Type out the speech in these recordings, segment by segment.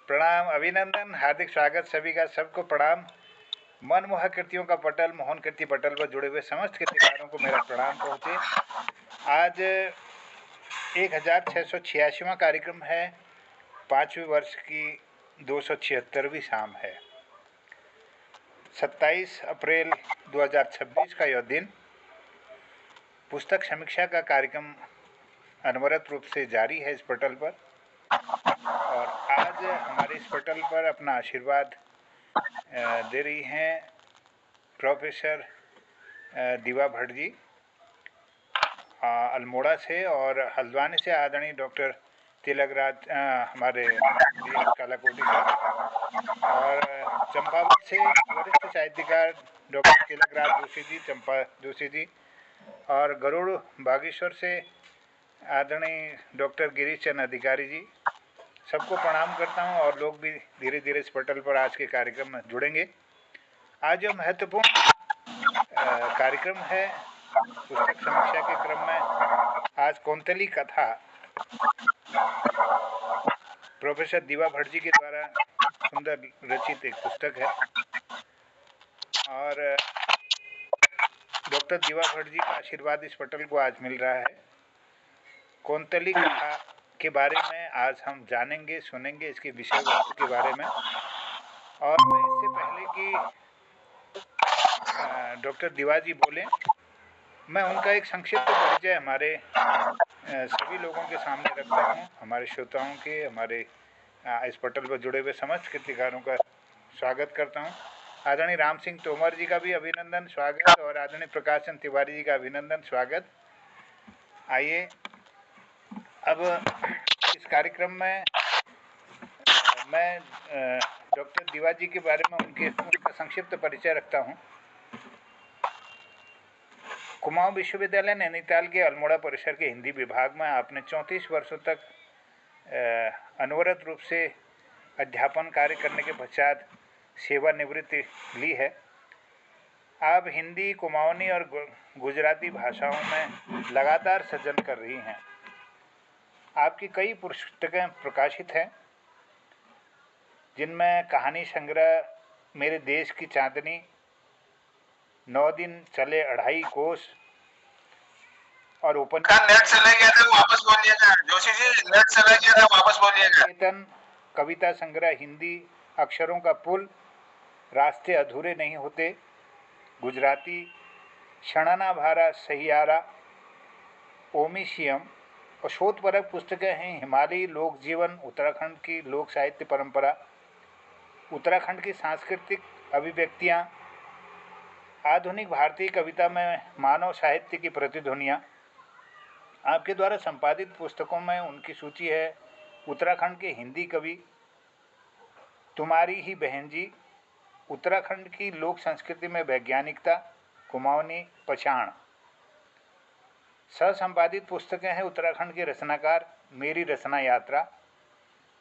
प्रणाम, अभिनंदन, हार्दिक स्वागत सभी का। सबको प्रणाम। मनमोहक कृतियों का पटल, मोहन कृति पटल पर जुड़े हुए समस्त कृतिकारों को मेरा प्रणाम पहुँचे। आज 1686वां कार्यक्रम है। 5वें वर्ष की 276वीं शाम है। 27 अप्रैल 2026 का यह दिन पुस्तक समीक्षा का कार्यक्रम अनवरत रूप से जारी है इस पटल पर। और आज हमारे इस पटल पर अपना आशीर्वाद दे रही हैं प्रोफेसर दीवा भट्ट जी अल्मोड़ा से, और हल्द्वानी से आदरणीय डॉक्टर तिलकराज हमारे कालाकोटी सर, और चंपावत से वरिष्ठ साहित्यकार डॉक्टर तिलकराज जोशी जी, चंपा जोशी जी, और गरुड़ बागेश्वर से आदरणीय डॉक्टर गिरीश चंद अधिकारी जी। सबको प्रणाम करता हूं, और लोग भी धीरे धीरे इस पटल पर आज के कार्यक्रम में जुड़ेंगे। आज जो महत्वपूर्ण कार्यक्रम है पुस्तक समीक्षा के क्रम में, आज कौंतली कथा प्रोफेसर दीवा भट्ट जी के द्वारा सुंदर रचित एक पुस्तक है, और डॉक्टर दीवा भट्ट जी का आशीर्वाद इस पटल को आज मिल रहा है। कौंतली कथा के बारे में आज हम जानेंगे, सुनेंगे, इसके विषय वस्तु के बारे में। और मैं इससे पहले कि डॉक्टर दीवा जी बोले, मैं उनका एक संक्षिप्त परिचय हमारे सभी लोगों के सामने रखता हूँ, हमारे श्रोताओं के, हमारे इस पटल पर जुड़े हुए समस्त कृतिकारों का स्वागत करता हूँ। आदरणीय राम सिंह तोमर जी का भी अभिनंदन, स्वागत, और आदरणीय प्रकाश चंद तिवारी जी का अभिनंदन, स्वागत। आइए अब इस कार्यक्रम में मैं डॉक्टर दीवा जी के बारे में उनका संक्षिप्त परिचय रखता हूँ। कुमाऊं विश्वविद्यालय नैनीताल के अल्मोड़ा परिसर के हिंदी विभाग में आपने 34 वर्षों तक अनवरत रूप से अध्यापन कार्य करने के पश्चात सेवानिवृत्ति ली है। आप हिंदी, कुमाऊनी और गुजराती भाषाओं में लगातार सृजन कर रही हैं। आपकी कई पुस्तकें प्रकाशित हैं, जिनमें कहानी संग्रह मेरे देश की चांदनी, 9 दिन चले 2.5 कोस, और चेतन कविता संग्रह हिंदी, अक्षरों का पुल, रास्ते अधूरे नहीं होते गुजराती, क्षणना भारा सहियारा, ओमिशियम, और शोधपरक पुस्तकें हैं हिमालयी लोक जीवन, उत्तराखंड की लोक साहित्य परंपरा, उत्तराखंड की सांस्कृतिक अभिव्यक्तियाँ, आधुनिक भारतीय कविता में मानव साहित्य की प्रतिध्वनियाँ। आपके द्वारा संपादित पुस्तकों में उनकी सूची है उत्तराखंड के हिंदी कवि, तुम्हारी ही बहन जी, उत्तराखंड की लोक संस्कृति में वैज्ञानिकता, कुमाऊनी पछाण। सहसंपादित पुस्तकें हैं उत्तराखंड के रचनाकार, मेरी रचना यात्रा,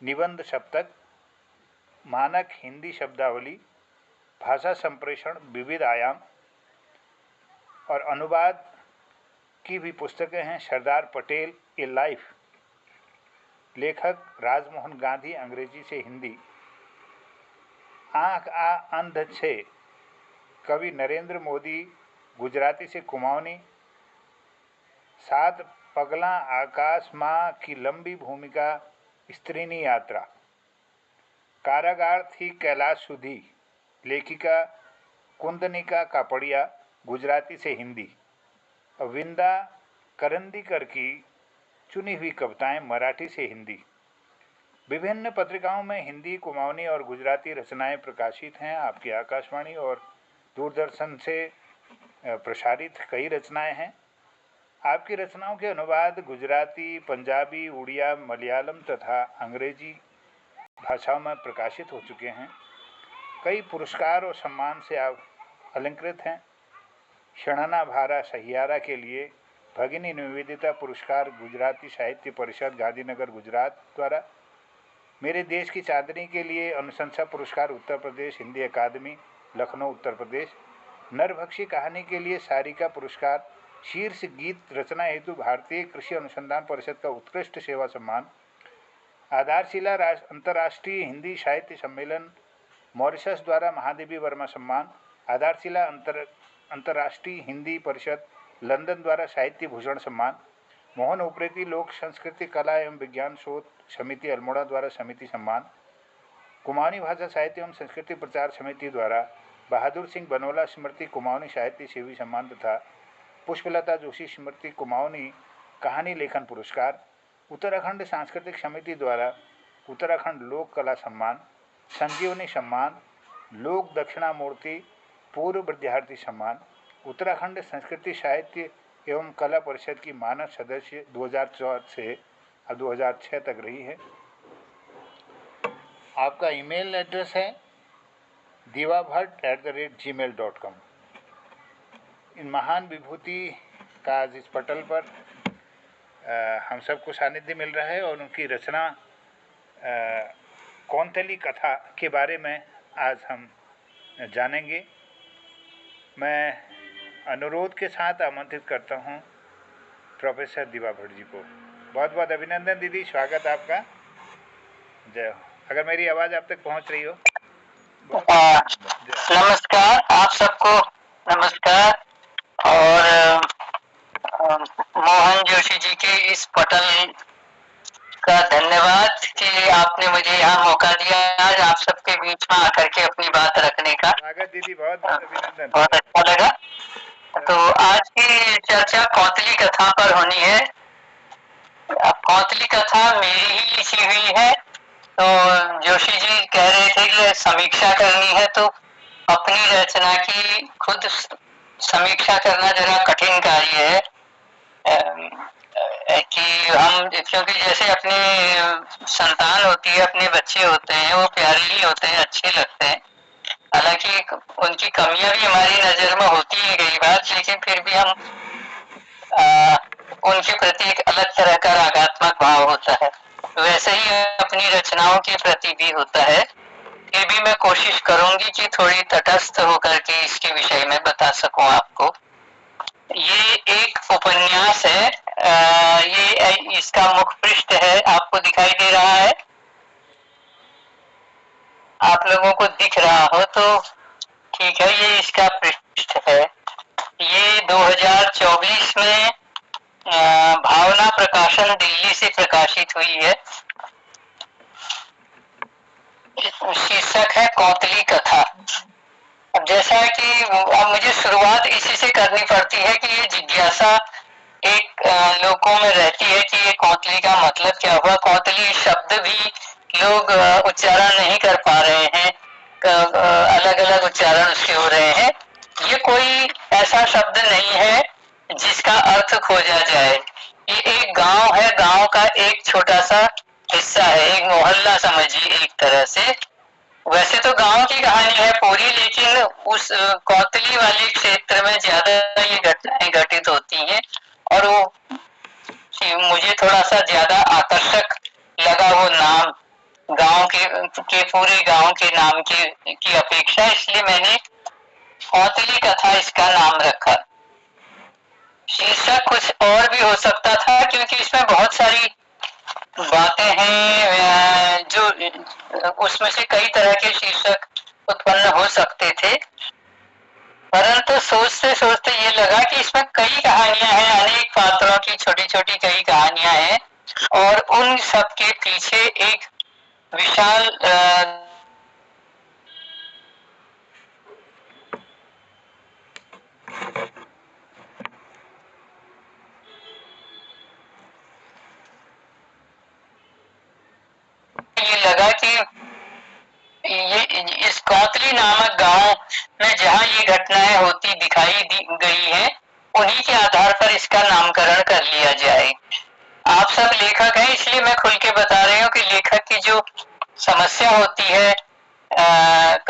निबंध सप्तक, मानक हिंदी शब्दावली, भाषा संप्रेषण विविध आयाम, और अनुवाद की भी पुस्तकें हैं सरदार पटेल ए लाइफ, लेखक राजमोहन गांधी, अंग्रेजी से हिंदी, आँख आ अंध छे, कवि नरेंद्र मोदी, गुजराती से कुमाऊनी, 7 पगला आकाश माँ की लंबी भूमिका, स्त्रीनी यात्रा, कारागार थी कैलाश सुधी, लेखिका कुंदनिका कापड़िया, गुजराती से हिंदी, विंदा करंदीकर की चुनी हुई कविताएं, मराठी से हिंदी। विभिन्न पत्रिकाओं में हिंदी, कुमाऊनी और गुजराती रचनाएं प्रकाशित हैं। आपकी आकाशवाणी और दूरदर्शन से प्रसारित कई रचनाएं हैं। आपकी रचनाओं के अनुवाद गुजराती, पंजाबी, उड़िया, मलयालम तथा अंग्रेजी भाषाओं में प्रकाशित हो चुके हैं। कई पुरस्कार और सम्मान से आप अलंकृत हैं। क्षणना भारा सहियारा के लिए भगिनी निवेदिता पुरस्कार गुजराती साहित्य परिषद गांधीनगर गुजरात द्वारा, मेरे देश की चांदनी के लिए अनुशंसा पुरस्कार उत्तर प्रदेश हिंदी अकादमी लखनऊ उत्तर प्रदेश, नरभक्षी कहानी के लिए सारिका पुरस्कार, शीर्ष गीत रचना हेतु भारतीय कृषि अनुसंधान परिषद का उत्कृष्ट सेवा सम्मान, आधारशिला अंतर्राष्ट्रीय हिंदी साहित्य सम्मेलन मॉरिशस द्वारा महादेवी वर्मा सम्मान, आधारशिला अंतर्राष्ट्रीय हिंदी परिषद लंदन द्वारा साहित्य भूषण सम्मान, मोहन उप्रेती लोक संस्कृति कला एवं विज्ञान शोध समिति अल्मोड़ा द्वारा समिति सम्मान, कुमाऊनी भाषा साहित्य एवं संस्कृति प्रचार समिति द्वारा बहादुर सिंह बनोला स्मृति कुमाऊनी साहित्य सेवी सम्मान तथा पुष्पलता जोशी स्मृति कुमाऊनी कहानी लेखन पुरस्कार, उत्तराखंड सांस्कृतिक समिति द्वारा उत्तराखंड लोक कला सम्मान, संजीवनी सम्मान, लोक दक्षिणामूर्ति पूर्व विद्यार्थी सम्मान, उत्तराखंड संस्कृति साहित्य एवं कला परिषद की मानद सदस्य 2004 से अब 2006 तक रही है। आपका ईमेल एड्रेस है divabhat@gmail.com। इन महान विभूति का आज इस पटल पर हम सबको सानिध्य मिल रहा है और उनकी रचना कौंतली कथा के बारे में आज हम जानेंगे। मैं अनुरोध के साथ आमंत्रित करता हूं प्रोफेसर दिवा भट्ट जी को। बहुत बहुत अभिनंदन दीदी, स्वागत आपका। जय हो। अगर मेरी आवाज़ आप तक पहुंच रही हो। नमस्कार आप सबको, नमस्कार। और मोहन जोशी जी के इस पटल का धन्यवाद कि आपने मुझे यहाँ मौका दिया आज आप सबके बीच में आकर के अपनी बात रखने का। स्वागत दीदी, बहुत बहुत अभिनंदन। बहुत अच्छा लगा। तो आज की चर्चा कौंतली कथा पर होनी है। कौंतली कथा मेरी ही लिखी हुई है, तो जोशी जी कह रहे थे कि समीक्षा करनी है, तो अपनी रचना की खुद समीक्षा करना जरा कठिन कार्य है कि हम, क्योंकि जैसे अपने संतान होती है, अपने बच्चे होते हैं, वो प्यारे ही होते हैं, अच्छे लगते हैं। हालांकि उनकी कमियां भी हमारी नजर में होती है कई बार, लेकिन फिर भी हम उनके प्रति एक अलग तरह का रागात्मक भाव होता है। वैसे ही अपनी रचनाओं के प्रति भी होता है। फिर भी मैं कोशिश करूंगी कि थोड़ी तटस्थ होकर के इसके विषय में बता सकूं आपको। ये एक उपन्यास है, ये इसका मुख पृष्ठ है, आपको दिखाई दे रहा है? आप लोगों को दिख रहा हो तो ठीक है, ये इसका पृष्ठ है। ये 2024 में भावना प्रकाशन दिल्ली से प्रकाशित हुई है। शीर्षक है कौंतली कथा। अब जैसा है कि अब मुझे शुरुआत इसी से करनी पड़ती है कि ये जिज्ञासा एक लोगों में रहती है कि ये कौंतली का मतलब क्या हुआ। कौंतली शब्द भी लोग उच्चारण नहीं कर पा रहे हैं, अलग अलग उच्चारण उसके हो रहे हैं। ये कोई ऐसा शब्द नहीं है जिसका अर्थ खोजा जाए। ये एक गांव है, गांव का एक छोटा सा हिस्सा है, एक मोहल्ला समझिए एक तरह से। वैसे तो गांव की कहानी है पूरी, लेकिन उस कौंतली वाले क्षेत्र में ज्यादा ये घटनाएं घटित होती हैं और वो मुझे थोड़ा सा ज्यादा आकर्षक लगा वो नाम गांव के पूरे गांव के नाम की अपेक्षा, इसलिए मैंने कौंतली कथा इसका नाम रखा। शीर्षक कुछ और भी हो सकता था क्योंकि इसमें बहुत सारी बातें हैं जो उसमें से कई तरह के शीर्षक उत्पन्न हो सकते थे, परंतु सोचते सोचते ये लगा कि इसमें कई कहानियां हैं, अनेक पात्रों की छोटी छोटी कई कहानियां हैं और उन सब के पीछे एक विशाल ये लगा कि ये इस कौंतली नामक गांव में जहां ये घटनाएं होती दिखाई गई है, उन्हीं के आधार पर इसका नामकरण कर लिया जाए। आप सब लेखक हैं, इसलिए मैं खुल के बता रही हूँ कि लेखक की जो समस्या होती है,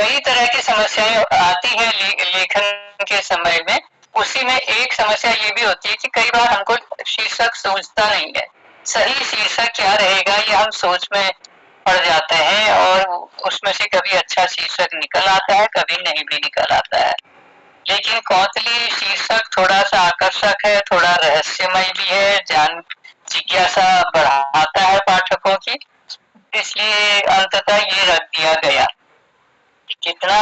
कई तरह की समस्याएं आती है लेखन के समय में। उसी में एक समस्या ये भी होती है कि कई बार हमको शीर्षक सूझता नहीं है, सही शीर्षक क्या रहेगा ये हम सोच में पड़ जाते हैं और उसमें से कभी अच्छा शीर्षक निकल आता है, कभी नहीं भी निकल आता है। लेकिन कौंतली शीर्षक थोड़ा सा आकर्षक है, थोड़ा रहस्यमय भी है, जिज्ञासा बढ़ाता है पाठकों की। इसलिए अंततः ये रख दिया गया। कितना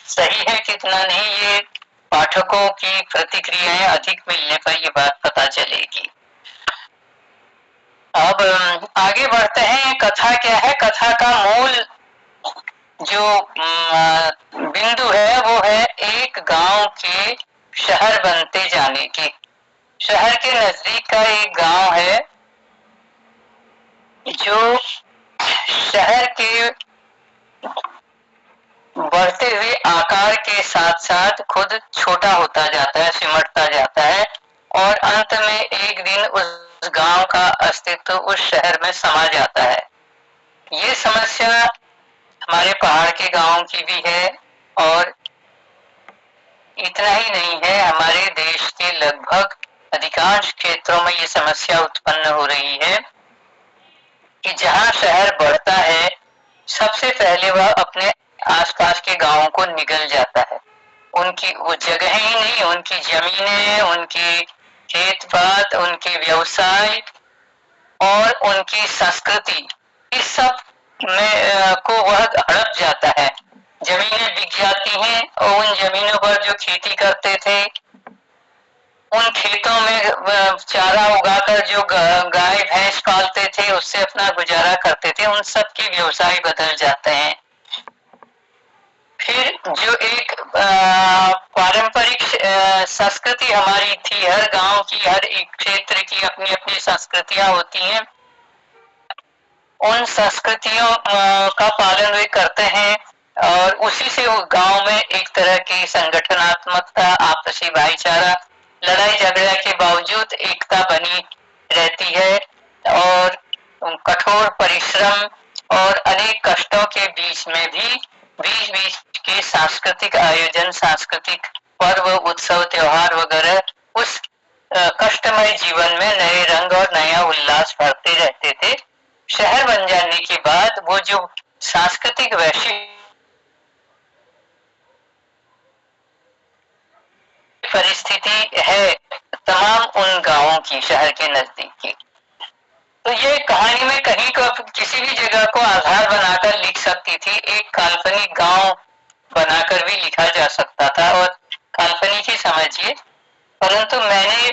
सही है कितना नहीं, ये पाठकों की प्रतिक्रियाएं अधिक मिलने पर ये बात पता चलेगी। अब आगे बढ़ते हैं। कथा क्या है? कथा का मूल जो बिंदु है वो है एक गांव के शहर बनते जाने की। शहर के नजदीक का एक गांव है जो शहर के बढ़ते हुए आकार के साथ साथ खुद छोटा होता जाता है, सिमटता जाता है और अंत में एक दिन उस गांव का अस्तित्व उस शहर में समा जाता है। ये समस्या हमारे पहाड़ के गांव की भी है और इतना ही नहीं है, हमारे देश के लगभग अधिकांश क्षेत्रों में ये समस्या उत्पन्न हो रही है कि जहां शहर बढ़ता है सबसे पहले वह अपने आसपास के गांवों को निगल जाता है। उनकी वो जगह ही नहीं, उनकी जमीनें, उनके खेत पात, उनके व्यवसाय और उनकी संस्कृति, इस सब में को वह हड़प जाता है। जमीनें बिक जाती हैं और उन जमीनों पर जो खेती करते थे, उन खेतों में चारा उगाकर जो गाय भैंस पालते थे उससे अपना गुजारा करते थे, उन सब के व्यवसाय बदल जाते हैं। फिर जो एक पारंपरिक संस्कृति हमारी थी, हर गांव की, हर एक क्षेत्र की अपनी अपनी संस्कृतियां होती हैं, उन संस्कृतियों का पालन वे करते हैं और उसी से वो गांव में एक तरह की संगठनात्मकता, आपसी भाईचारा, लड़ाई झगड़ा के बावजूद एकता बनी रहती है और कठोर परिश्रम और अनेक कष्टों के बीच में भी बीच बीच के सांस्कृतिक आयोजन, सांस्कृतिक पर्व, उत्सव, त्योहार वगैरह उस कष्टमय जीवन में नए रंग और नया उल्लास भरते रहते थे। शहर बन जाने के बाद वो जो सांस्कृतिक वैश्विक परिस्थिति है तमाम उन गांवों की, शहर के नजदीक की, तो ये कहानी में कहीं को किसी भी जगह को आधार बनाकर लिख सकती थी। एक काल्पनिक गांव बनाकर भी लिखा जा सकता था और काल्पनिक ही समझिए, परंतु मैंने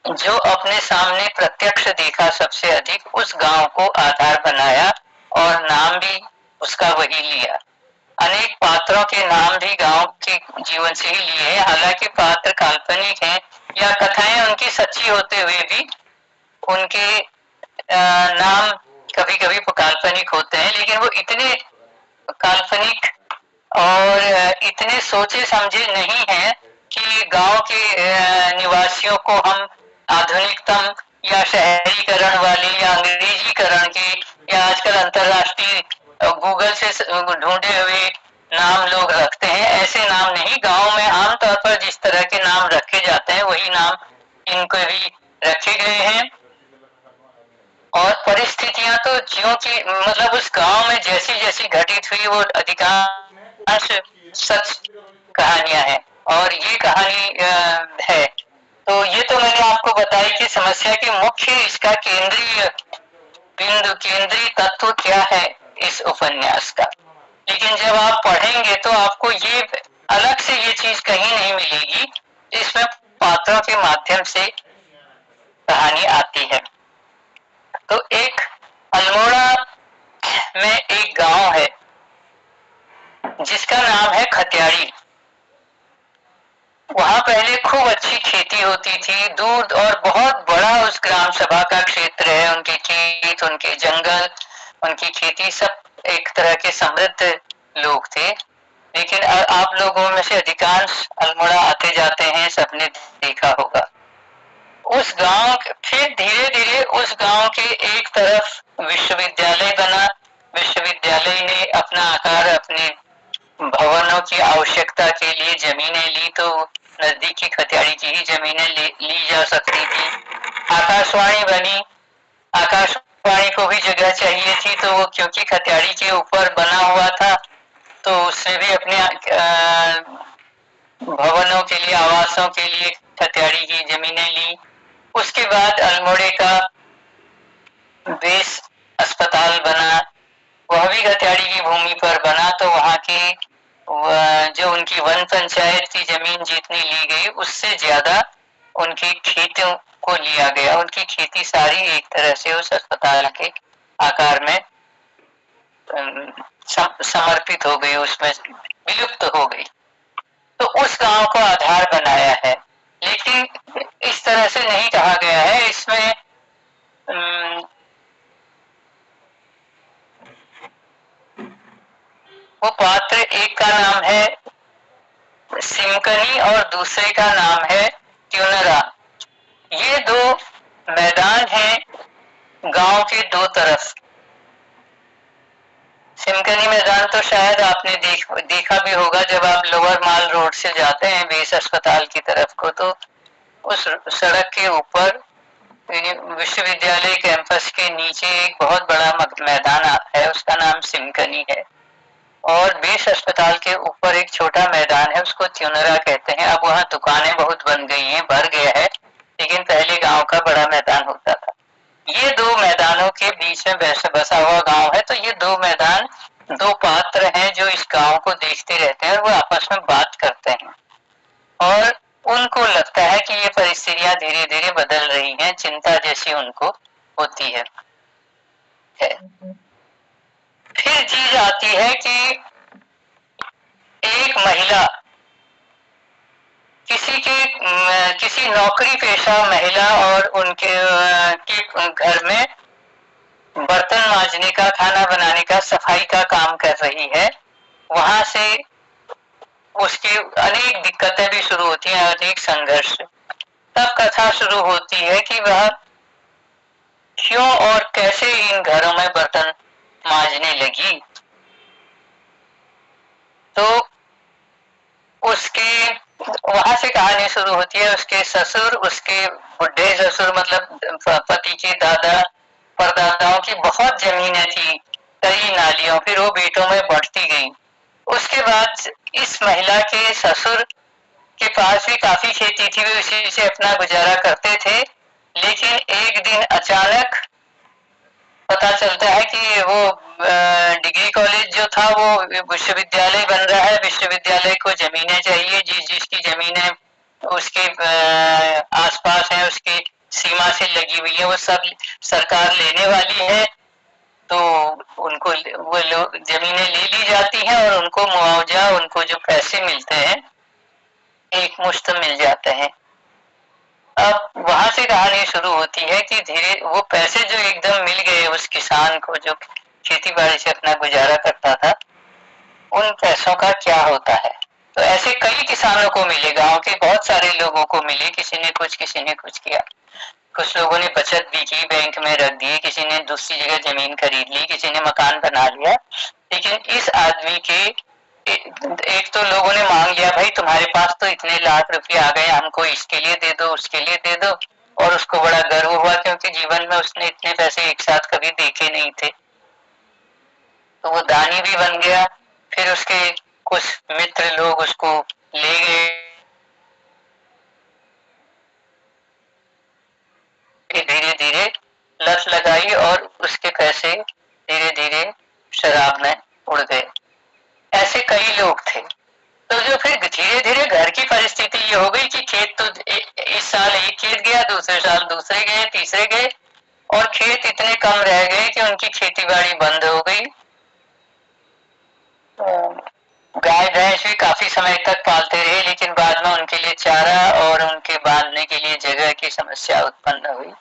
जो अपने सामने प्रत्यक्ष देखा सबसे अधिक, उस गांव को आधार बनाया और नाम भी उसका वही लिया। अनेक पात्रों के नाम भी गांव के जीवन से ही लिए हैं, हालांकि पात्र काल्पनिक हैं या कथाएं उनकी सच्ची होते हुए भी उनके नाम कभी कभी काल्पनिक होते हैं, लेकिन वो इतने काल्पनिक और इतने सोचे समझे नहीं हैं कि गांव के निवासियों को हम आधुनिकतम या शहरीकरण वाले या अंग्रेजीकरण के या आजकल अंतरराष्ट्रीय गूगल से ढूंढे हुए नाम लोग रखते हैं, ऐसे नाम नहीं। गांव में आमतौर पर जिस तरह के नाम रखे जाते हैं वही नाम इनको भी रखे गए हैं। और परिस्थितियां तो ज्यों की मतलब उस गांव में जैसी जैसी घटित हुई वो अधिकांश सच कहानियां हैं और ये कहानी है। तो ये तो मैंने आपको बताई कि समस्या के मुख्य इसका केंद्रीय बिंदु, केंद्रीय तत्व क्या है इस उपन्यास का। लेकिन जब आप पढ़ेंगे तो आपको ये अलग से ये चीज कहीं नहीं मिलेगी, इसमें पात्रों के माध्यम से कहानी आती है। तो एक अल्मोड़ा में एक गांव है जिसका नाम है खत्याड़ी। वहां पहले खूब अच्छी खेती होती थी, दूर और बहुत बड़ा उस ग्राम सभा का क्षेत्र है, उनके खेत, उनके जंगल, उनकी खेती, सब एक तरह के समृद्ध लोग थे। लेकिन आप लोगों में से अधिकांश अल्मोड़ा आते जाते हैं, सबने देखा होगा। उस गांव फिर धीरे धीरे उस गांव के एक तरफ विश्वविद्यालय बना। विश्वविद्यालय ने अपना आकार अपने भवनों की आवश्यकता के लिए जमीनें ली, तो नजदीकी खत्याड़ी की ही जमीनें ली जा सकती थी। आकाशवाणी बनी, आकाशवाणी को भी जगह चाहिए थी, तो वो क्योंकि खत्याड़ी के ऊपर बना हुआ था तो उसने भी अपने भवनों के लिए, आवासों के लिए खत्याड़ी की जमीनें ली। उसके बाद अल्मोड़े का बेस अस्पताल बना, वह भी गत्याड़ी की भूमि पर बना, तो वहाँ की जो उनकी वन पंचायत की जमीन जितनी ली गई उससे ज्यादा उनकी खेतों को लिया गया। उनकी खेती सारी एक तरह से उस अस्पताल के आकार में समर्पित हो गई, उसमें विलुप्त हो गई। तो उस गांव को आधार बनाया है, लेकिन इस तरह से नहीं कहा गया है। इसमें वो पात्र, एक का नाम है सिमकनी और दूसरे का नाम है ट्यूनरा। ये दो मैदान हैं गांव के दो तरफ। सिमकनी मैदान तो शायद आपने देखा भी होगा, जब आप लोअर माल रोड से जाते हैं बेस अस्पताल की तरफ को, तो उस सड़क के ऊपर विश्वविद्यालय कैंपस के नीचे एक बहुत बड़ा मैदान है, उसका नाम सिमकनी है। और बेस अस्पताल के ऊपर एक छोटा मैदान है, उसको ट्यूनरा कहते हैं। अब वहाँ दुकानें बहुत बन गई हैं, भर गया है, लेकिन पहले गांव का बड़ा मैदान होता था। ये दो मैदानों के बीच में बसा हुआ गांव है। तो ये दो मैदान, दो पात्र हैं जो इस गांव को देखते रहते हैं और वो आपस में बात करते हैं, और उनको लगता है कि ये परिस्थितियां धीरे धीरे बदल रही हैं, चिंता जैसी उनको होती है। फिर चीज आती है कि एक महिला किसी नौकरी पेशा महिला और उनके के घर में बर्तन मांजने का, खाना बनाने का, सफाई का काम कर रही है। वहां से उसकी अनेक दिक्कतें भी शुरू होती हैं, अनेक संघर्ष। तब कथा शुरू होती है कि वह क्यों और कैसे इन घरों में बर्तन मांजने लगी। तो उसके वहां से कहानी शुरू होती है। उसके ससुर, उसके बुढ़े ससुर मतलब पति के दादा परदादाओं की बहुत जमीनें थी, कई नालियों, फिर वो बेटों में बढ़ती गई। उसके बाद इस महिला के ससुर के पास भी काफी खेती थी, वे उसी से अपना गुजारा करते थे। लेकिन एक दिन अचानक पता चलता है कि वो डिग्री कॉलेज जो था वो विश्वविद्यालय बन रहा है। विश्वविद्यालय को जमीनें चाहिए, जिसकी जमीनें उसके आसपास है, उसकी सीमा से लगी हुई है, वो सब सरकार लेने वाली है। तो उनको वो लोग जमीनें ले ली जाती हैं और उनको मुआवजा, उनको जो पैसे मिलते हैं एक मुश्त मिल जाते हैं। अब वहां से कहानी शुरू होती है कि धीरे वो पैसे जो एकदम मिल गए उस किसान को जो खेती बाड़ी से अपना गुजारा करता था, उन पैसों का क्या होता है। तो ऐसे कई किसानों को मिले, गांव के बहुत सारे लोगों को मिले, किसी ने कुछ किया। कुछ लोगों ने बचत भी की, बैंक में रख दिए, किसी ने दूसरी जगह जमीन खरीद ली, किसी ने मकान बना लिया। लेकिन इस आदमी के एक तो लोगों ने मांग लिया, भाई तुम्हारे पास तो इतने लाख रुपए आ गए, हमको इसके लिए दे दो, उसके लिए दे दो। और उसको बड़ा गर्व हुआ, क्योंकि जीवन में उसने इतने पैसे एक साथ कभी देखे नहीं थे। तो वो दानी भी बन गया। फिर उसके कुछ मित्र लोग उसको ले गए, धीरे धीरे लत लगाई और उसके पैसे धीरे धीरे शराब में उड़ गए। ऐसे कई लोग थे। तो जो फिर धीरे धीरे घर की परिस्थिति ये हो गई कि खेत तो इस साल एक खेत गया, दूसरे साल दूसरे गए, तीसरे गए, और खेत इतने कम रह गए कि उनकी खेती बाड़ी बंद हो गई। गाय भैंस भी काफी समय तक पालते रहे, लेकिन बाद में उनके लिए चारा और उनके बांधने के लिए जगह की समस्या उत्पन्न हुई।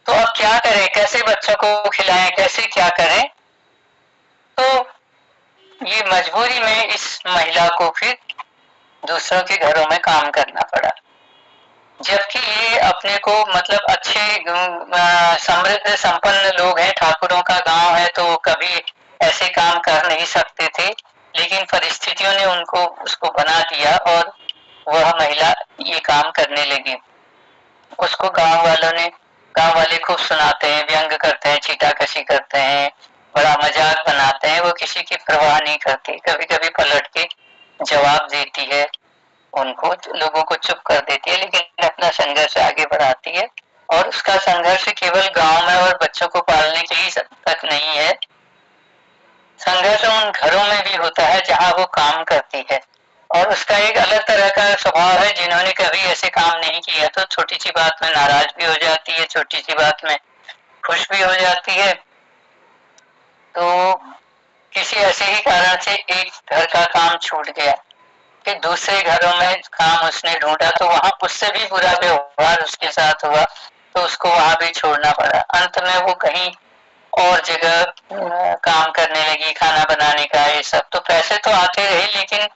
तो अब क्या करें, कैसे बच्चों को खिलाएं, कैसे क्या करें। तो ये मजबूरी में इस महिला को फिर दूसरों के घरों में काम करना पड़ा, जबकि ये अपने को मतलब अच्छे समृद्ध संपन्न लोग हैं, ठाकुरों का गांव है, तो कभी ऐसे काम कर नहीं सकते थे। लेकिन परिस्थितियों ने उनको उसको बना दिया और वह महिला ये काम करने लगी। उसको गांव वाले खूब सुनाते हैं, व्यंग करते हैं, छीटाकशी करते हैं, बड़ा मजाक बनाते हैं। वो किसी की परवाह नहीं करती, कभी कभी पलट के जवाब देती है, उनको लोगों को चुप कर देती है, लेकिन अपना संघर्ष आगे बढ़ाती है। और उसका संघर्ष केवल गांव में और बच्चों को पालने के ही तक नहीं है, संघर्ष उन घरों में भी होता है जहां वो काम करती है। और उसका एक अलग तरह का स्वभाव है, जिन्होंने कभी ऐसे काम नहीं किया तो छोटी सी बात में नाराज भी हो जाती है, छोटी सी बात में खुश भी हो जाती है। तो किसी ऐसे ही कारण से एक घर का काम छूट गया, फिर दूसरे घरों में काम उसने ढूंढा तो वहां उससे भी बुरा व्यवहार उसके साथ हुआ, तो उसको वहां भी छोड़ना पड़ा। अंत में वो कहीं और जगह काम करने लगी, खाना बनाने का ये सब। तो पैसे तो आते रहे लेकिन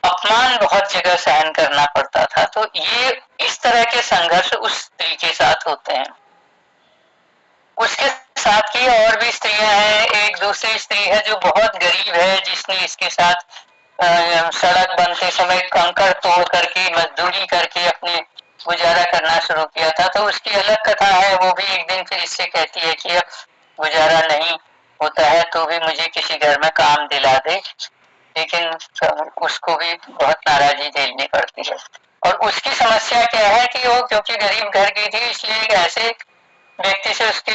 अपमान बहुत जगह सहन करना पड़ता था। तो ये इस तरह के संघर्ष उस स्त्री के साथ होते हैं। उसके साथ की और भी स्त्रियां हैं। एक दूसरी स्त्री है जो बहुत गरीब है, जिसने इसके साथ सड़क बनते समय कंकड़ तोड़ करके मजदूरी करके अपने गुजारा करना शुरू किया था। तो उसकी अलग कथा है। वो भी एक दिन फिर इससे कहती है कि अब गुजारा नहीं होता है तो भी मुझे किसी घर में काम दिला दे, लेकिन उसको भी बहुत नाराजगी झेलनी पड़ती है। और उसकी समस्या क्या है कि वो क्योंकि गरीब घर की थी, इसलिए एक ऐसे व्यक्ति से उसकी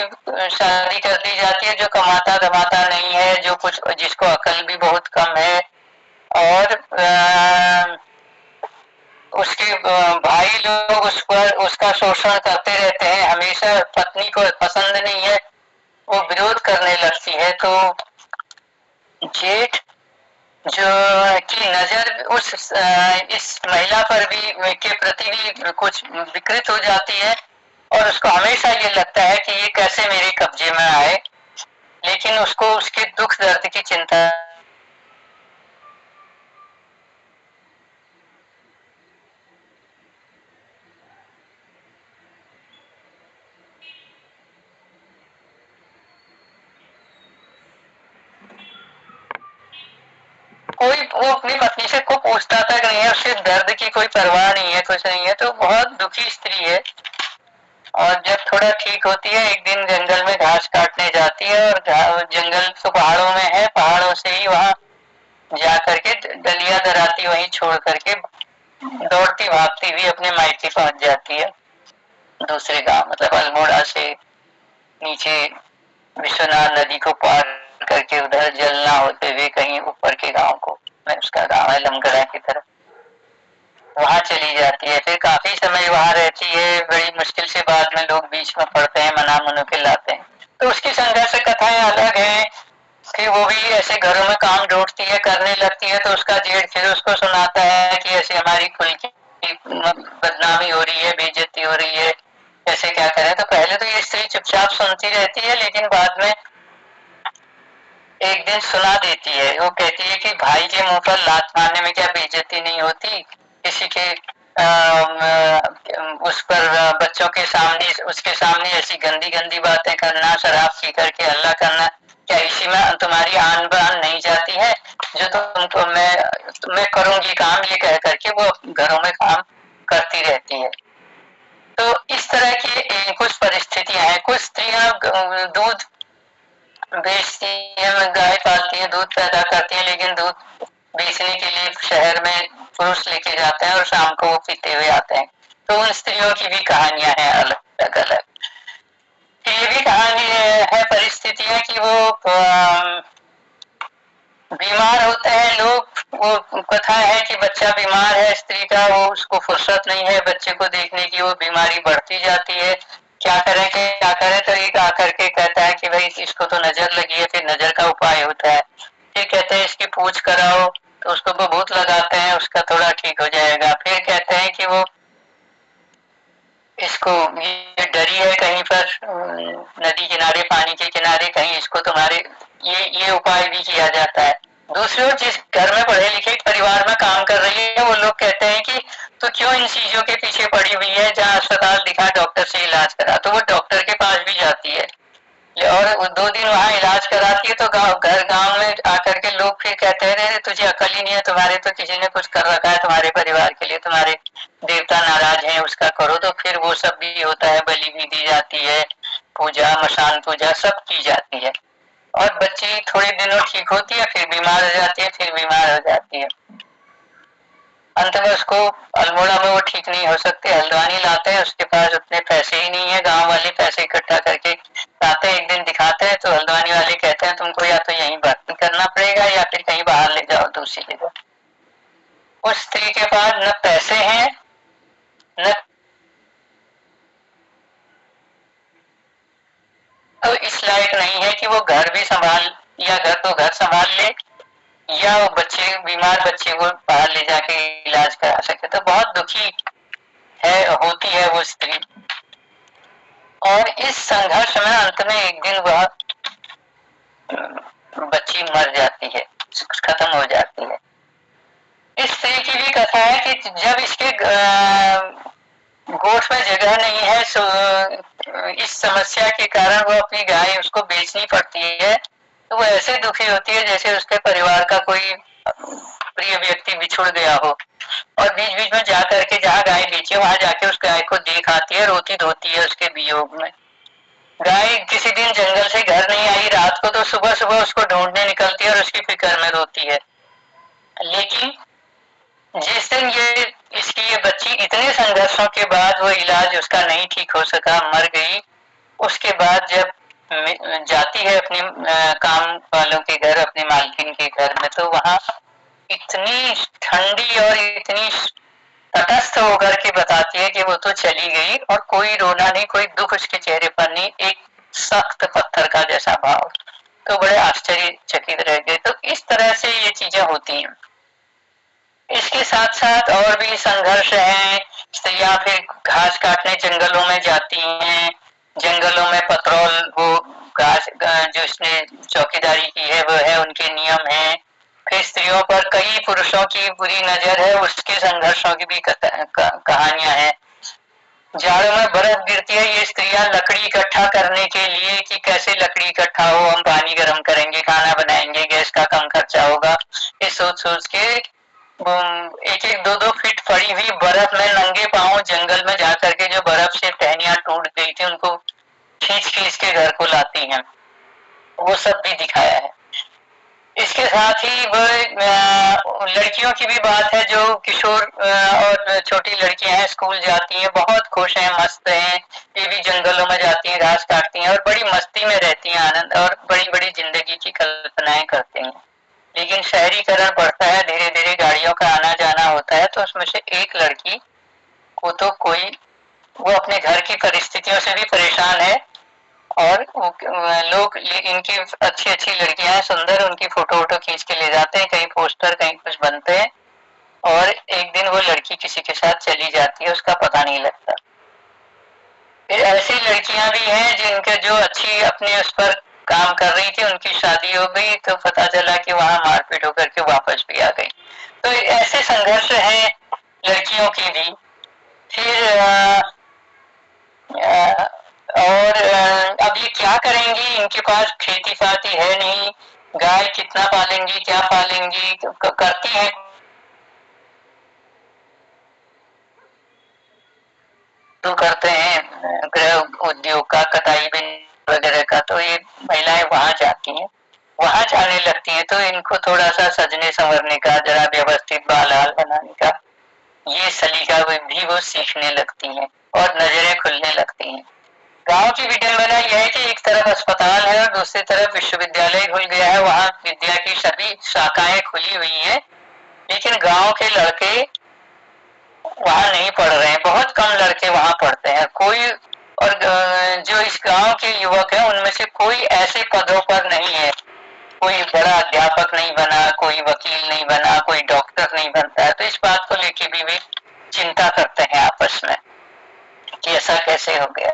शादी कर दी जाती है जो कमाता धमाता नहीं है, जो कुछ जिसको अकल भी बहुत कम है। और उसके भाई लोग उस पर उसका शोषण करते रहते हैं हमेशा। पत्नी को पसंद नहीं है, वो विरोध करने लगती है। तो जेठ जो की नजर उस इस महिला पर भी के प्रति भी कुछ विकृत हो जाती है, और उसको हमेशा ये लगता है कि ये कैसे मेरे कब्जे में आए। लेकिन उसको उसके दुख दर्द की चिंता कोई वो अपनी पत्नी से को पूछता तक नहीं है, उसके दर्द की कोई परवाह नहीं है, कुछ नहीं है। तो बहुत दुखी स्त्री है। और जब थोड़ा ठीक होती है, एक दिन जंगल में घास काटने जाती है, और जंगल तो पहाड़ों में है, पहाड़ों से ही वहां जा करके डलिया दराती वहीं छोड़ करके दौड़ती भागती हुई अपने मायके पहुंच जाती है। दूसरे गांव मतलब अल्मोड़ा से नीचे विश्वनाथ नदी को पार करके उधर जलना होते हुए कहीं ऊपर के गांव को, मैं उसका गांव है लमगड़ा की तरफ, वहां चली जाती है। फिर काफी समय वहां रहती है। बड़ी मुश्किल से बाद में लोग बीच में पड़ते हैं, मना मनु के लाते हैं। तो उसकी संघर्ष कथाएं अलग है कि वो भी ऐसे घरों में काम ढूंढती है, करने लगती है। तो उसका जेठ फिर उसको सुनाता है कि ऐसे हमारी कुल की बदनामी हो रही है, बेइज्जती हो रही है, कैसे क्या करें। तो पहले तो ये स्त्री चुपचाप सुनती रहती है, लेकिन बाद में एक दिन सुना देती है। वो कहती है कि भाई के मुंह पर लात मारने में क्या बेइज्जती नहीं होती, किसी के उस पर बच्चों के सामने उसके सामने ऐसी गंदी गंदी बातें करना, शराब पी करके हल्ला करना, क्या इसी में तुम्हारी आन बान नहीं जाती है जो तुमको मैं करूंगी काम, ये कह करके वो घरों में काम करती रहती है। तो इस तरह की कुछ परिस्थितियां हैं। कुछ स्त्रियां दूध बेचती है, गाय पालती है, दूध पैदा करती है, लेकिन दूध बेचने के लिए शहर में पुरुष लेके जाते हैं और शाम को वो पीते हुए आते हैं। तो उन स्त्रियों की भी कहानियां हैं अलग अलग। ये भी कहानी है परिस्थितियां कि वो बीमार होते हैं लोग। वो कथा है कि बच्चा बीमार है स्त्री का, वो उसको फुर्सत नहीं है बच्चे को देखने की, वो बीमारी बढ़ती जाती है। क्या करें क्या करें, तो एक आकर के कहता है कि भाई इसको तो नजर लगी है। फिर नजर का उपाय होता है। फिर कहते हैं इसकी पूछ कराओ, तो उसको बबूत लगाते हैं, उसका थोड़ा ठीक हो जाएगा। फिर कहते हैं कि वो इसको ये डरी है कहीं पर नदी किनारे, पानी के किनारे, कहीं इसको तुम्हारे ये उपाय भी किया जाता है। दूसरी ओर जिस घर में पढ़े लिखे परिवार में काम कर रही है, वो लोग कहते हैं कि तो क्यों इन चीजों के पीछे पड़ी हुई है, जहाँ अस्पताल दिखा, डॉक्टर से इलाज करा। तो वो डॉक्टर के पास भी जाती है और 2 दिन वहां इलाज कराती है। तो गांव में आकर के लोग फिर कहते हैं तुझे अकल ही नहीं है, तुम्हारे तो किसी ने कुछ कर रखा है तुम्हारे परिवार के लिए, तुम्हारे देवता नाराज हैं, उसका करो। तो फिर वो सब भी होता है, बलि भी दी जाती है, पूजा मसान पूजा सब की जाती है। और बच्ची थोड़े दिनों ठीक होती है, फिर बीमार हो जाती है, फिर बीमार हो जाती है। अंत में उसको अल्मोड़ा में वो ठीक नहीं हो सकते, हल्द्वानी लाते हैं, उसके पास उतने पैसे ही नहीं है, गांव वाले पैसे इकट्ठा करके लाते हैं, एक दिन दिखाते हैं तो हल्द्वानी वाले कहते हैं तुमको या तो यहीं भर्ती करना पड़ेगा या फिर कहीं बाहर ले जाओ दूसरी जगह। उस स्त्री के पास न पैसे हैं न तो इस लायक नहीं है कि वो घर भी संभाल या घर तो घर संभाल ले या वो बच्चे बीमार बच्चे को बाहर ले जाके इलाज करा सके। तो बहुत दुखी है होती है वो स्त्री। और इस संघर्ष में अंत में एक दिन वह बच्ची मर जाती है, खत्म हो जाती है। इस स्त्री की भी कथा है कि जब इसके गोठ में जगह नहीं है, इस समस्या के कारण वो अपनी गाय उसको बेचनी पड़ती है, तो वो ऐसे दुखी होती है जैसे उसके परिवार का कोई प्रिय व्यक्ति बिछुड़ गया हो। और बीच बीच में जा करके जहाँ गाय बेची वहां जाके उस गाय को देख आती है, रोती धोती है उसके वियोग में। गाय किसी दिन जंगल से घर नहीं आई रात को, तो सुबह सुबह उसको ढूंढने निकलती है और उसकी फिक्र में रोती है। लेकिन जिस दिन ये बच्ची इतने संघर्षों के बाद वो इलाज उसका नहीं ठीक हो सका, मर गई, उसके बाद जब जाती है अपने काम वालों के घर, अपने मालकिन के घर में, तो वहां इतनी ठंडी और इतनी तटस्थ होकर के बताती है कि वो तो चली गई और कोई रोना नहीं, कोई दुख उसके चेहरे पर नहीं, एक सख्त पत्थर का जैसा भाव। तो बड़े आश्चर्यचकित रह गए। तो इस तरह से ये चीजें होती हैं। इसके साथ साथ और भी संघर्ष है। स्त्रियां फिर घास काटने जंगलों में जाती हैं, जंगलों में पत्रोल वो घास जो इसने चौकीदारी की है वो है, उनके नियम हैं। फिर स्त्रियों पर कई पुरुषों की बुरी नजर है, उसके संघर्षों की भी कहानियां हैं। जाड़ों में बर्फ गिरती है, ये स्त्रियां लकड़ी इकट्ठा करने के लिए कि कैसे लकड़ी इकट्ठा हो, हम पानी गर्म करेंगे, खाना बनाएंगे, गैस का कम खर्चा होगा, ये सोच सोच के एक एक दो दो फीट पड़ी हुई बर्फ में नंगे पांव जंगल में जाकर के जो बर्फ से टहनियां टूट गई थी उनको खींच खींच के घर को लाती हैं, वो सब भी दिखाया है। इसके साथ ही वो लड़कियों की भी बात है जो किशोर और छोटी लड़कियां हैं, स्कूल जाती हैं, बहुत खुश हैं, मस्त हैं, ये भी जंगलों में जाती हैं, घास काटती हैं और बड़ी मस्ती में रहती हैं, आनंद और बड़ी बड़ी जिंदगी की कल्पनाएं करती हैं। लेकिन शहरीकरण बढ़ता है, धीरे धीरे गाड़ियों का आना जाना होता है, तो उसमें से एक लड़की को तो वो अपने घर की परिस्थितियों से भी परेशान है और लोग इनकी अच्छी अच्छी लड़कियां हैं, सुंदर, उनकी फोटो वोटो खींच के ले जाते हैं, कहीं पोस्टर कहीं कुछ बनते हैं और एक दिन वो लड़की किसी के साथ चली जाती है, उसका पता नहीं लगता। फिर ऐसी लड़कियां भी हैं जिनके जो अच्छी अपने उस पर काम कर रही थी, उनकी शादी हो गई तो पता चला कि वहां मारपीट होकर के वापस भी आ गई। तो ऐसे संघर्ष हैं लड़कियों की भी। फिर और अब ये क्या करेंगी, इनके पास खेती पाती है नहीं, गाय कितना पालेंगी, क्या पालेंगी, करती है तो करते हैं गृह उद्योग का, कटाई बिन वगैरह का। तो ये महिलाएं वहां जाती हैं, वहां जाने लगती हैं तो इनको थोड़ा सा सजने संवरने का, जरा व्यवस्थित बाल हाल बनाने का ये सलीका भी वो सीखने लगती हैं और नजरें खुलने लगती हैं। गांव की विडंबना यह है कि एक तरफ अस्पताल है और दूसरी तरफ विश्वविद्यालय खुल गया है, वहां विद्या की सभी शाखाएं खुली हुई हैं, लेकिन गांव के लड़के वहां नहीं पढ़ रहे हैं, बहुत कम लड़के वहां पढ़ते हैं। कोई और जो इस गांव के युवक हैं उनमें से कोई ऐसे पदों पर नहीं है, कोई बड़ा अध्यापक नहीं बना, कोई वकील नहीं बना, कोई डॉक्टर नहीं बनता है। तो इस बात को लेके भी वे चिंता करते हैं आपस में कि ऐसा कैसे हो गया।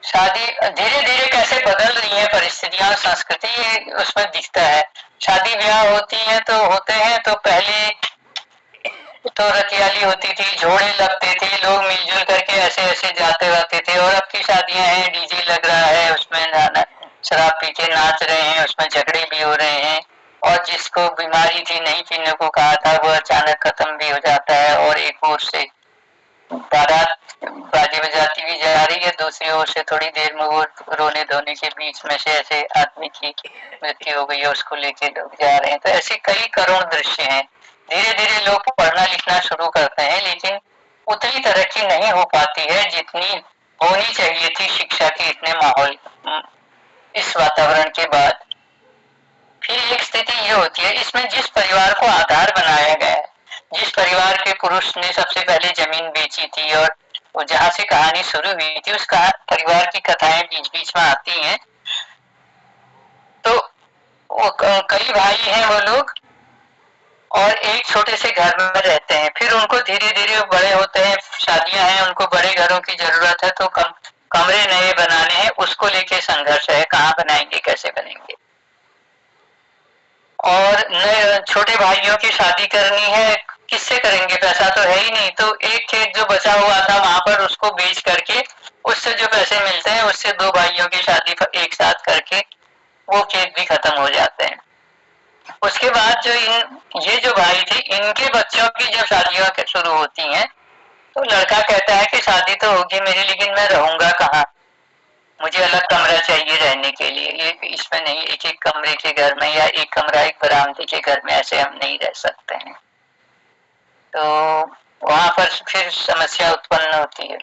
शादी धीरे धीरे कैसे बदल रही है परिस्थितियां, संस्कृति उसमें दिखता है। शादी ब्याह होती है तो होते हैं तो पहले तो रतियाली होती थी, जोड़े लगते थे, लोग मिलजुल करके ऐसे ऐसे जाते रहते थे। और अब की शादियां हैं, डीजे लग रहा है, उसमें शराब पी के नाच रहे हैं, उसमें झगड़े भी हो रहे हैं और जिसको बीमारी थी नहीं पीने को कहा था वो अचानक खत्म भी हो जाता है। और एक ओर से बारात बाजे बजाती भी जा रही है, दूसरी ओर से थोड़ी देर में वो रोने धोने के बीच में से ऐसे आदमी की मृत्यु हो गई है, उसको लेके लोग जा रहे हैं। तो ऐसे कई करुण दृश्य हैं। धीरे धीरे लोग पढ़ना लिखना शुरू करते हैं, लेकिन उतनी तरक्की नहीं हो पाती है जितनी होनी चाहिए थी शिक्षा के इतने माहौल इस वातावरण के बाद। फिर एक स्थिति ये होती है, इसमें जिस परिवार को आधार बनाया गया है, जिस परिवार के पुरुष ने सबसे पहले जमीन बेची थी और वो जहाँ से कहानी शुरू हुई थी, उस परिवार की कथाएं बीच बीच में आती हैं। तो वो कई भाई हैं वो लोग, और एक छोटे से घर में रहते हैं। फिर उनको धीरे धीरे बड़े होते हैं, शादियां हैं, उनको बड़े घरों की जरूरत है, तो कमरे नए बनाने हैं, उसको लेके संघर्ष है, कहाँ बनाएंगे, कैसे बनेंगे। और नए छोटे भाइयों की शादी करनी है, किससे करेंगे, पैसा तो है ही नहीं। तो एक खेत जो बचा हुआ था वहां पर उसको बेच करके उससे जो पैसे मिलते हैं उससे दो भाइयों की शादी एक साथ करके वो खेत भी खत्म हो जाते हैं। उसके बाद जो ये जो भाई थे, इनके बच्चों की जब शादियां शुरू होती हैं तो लड़का कहता है कि शादी तो होगी मेरी, लेकिन मैं रहूंगा कहाँ, मुझे अलग कमरा चाहिए रहने के लिए। ये इसमें नहीं, एक एक कमरे के घर में या एक कमरा एक बरामदे के घर में ऐसे हम नहीं रह सकते हैं। तो वहां पर फिर समस्या उत्पन्न होती है,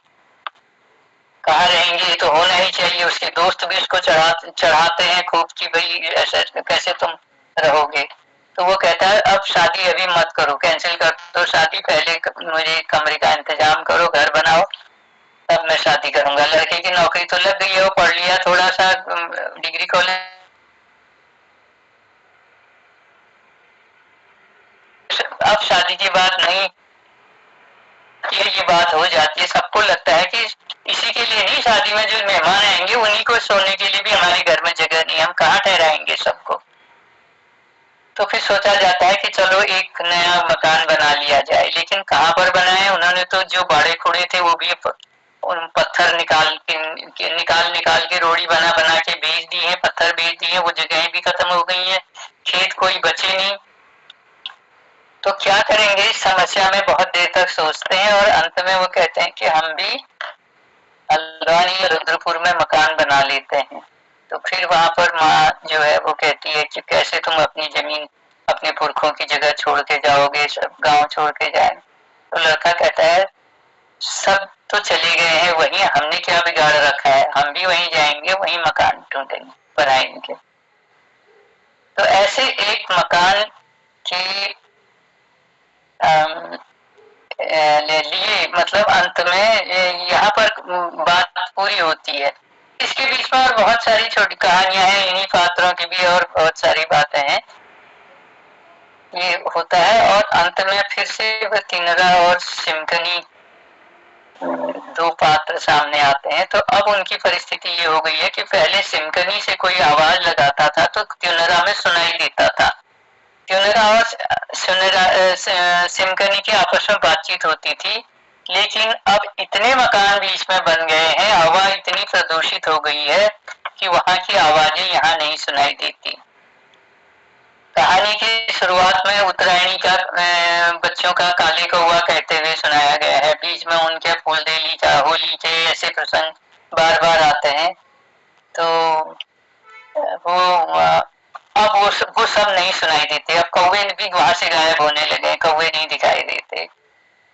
कहाँ रहेंगे, तो होना ही चाहिए। उसके दोस्त भी उसको चढ़ाते हैं खूब कि भाई ऐसे कैसे तुम रहोगे। तो वो कहता है अब शादी अभी मत करो, कैंसिल कर दो शादी, पहले मुझे कमरे का इंतजाम करो, घर बनाओ, तब मैं शादी करूंगा। लड़के की नौकरी तो लग गई है, वो पढ़ लिया थोड़ा सा डिग्री कॉलेज, अब शादी की बात नहीं, ये बात हो जाती है। सबको लगता है कि इसी के लिए नहीं, शादी में जो मेहमान आएंगे उन्हीं को सोने के लिए भी हमारे घर में जगह नहीं, हम कहाँ ठहराएंगे सबको। तो फिर सोचा जाता है कि चलो एक नया मकान बना लिया जाए, लेकिन कहाँ पर बनाए। उन्होंने तो जो बाड़े खुड़े थे वो भी उन पत्थर निकाल के रोड़ी बना बना के बेच दी है, पत्थर बेच दिए, वो जगहें भी खत्म हो गई हैं, खेत कोई बचे नहीं। तो क्या करेंगे, इस समस्या में बहुत देर तक सोचते हैं और अंत में वो कहते हैं कि हम भी हल्द्वानी या रुद्रपुर में मकान बना लेते हैं। तो फिर वहां पर माँ जो है वो कहती है कि कैसे तुम अपनी जमीन अपने पुरखों की जगह छोड़ के जाओगे, सब गांव छोड़ के जाए। तो लड़का कहता है सब तो चले गए हैं, वहीं हमने क्या बिगाड़ रखा है, हम भी वहीं जाएंगे, वहीं मकान ढूंढेंगे, बनाएंगे। तो ऐसे एक मकान की ले लिए, मतलब अंत में यहाँ पर बात पूरी होती है। इसके बीच में और बहुत सारी छोटी कहानियां हैं इन्हीं पात्रों की भी, और बहुत सारी बातें हैं, ये होता है। और अंत में फिर से तीनरा और सिमकनी दो पात्र सामने आते हैं। तो अब उनकी परिस्थिति ये हो गई है कि पहले सिमकनी से कोई आवाज लगाता था तो त्युनरा में सुनाई देता था, त्युनरा और सिमकनी की आपस में बातचीत होती थी। लेकिन अब इतने मकान बीच में बन गए हैं, हवा इतनी प्रदूषित हो गई है कि वहां की आवाजें यहाँ नहीं सुनाई देती। कहानी की शुरुआत में उत्तरायणी का बच्चों का काले कौवा कहते हुए सुनाया गया है, बीच में उनके फूलदेली का, होली के ऐसे प्रसंग बार बार आते हैं। तो वो अब वो सब नहीं सुनाई देते। अब कौवे भी वहां से गायब होने लगे, कौवे नहीं दिखाई देते,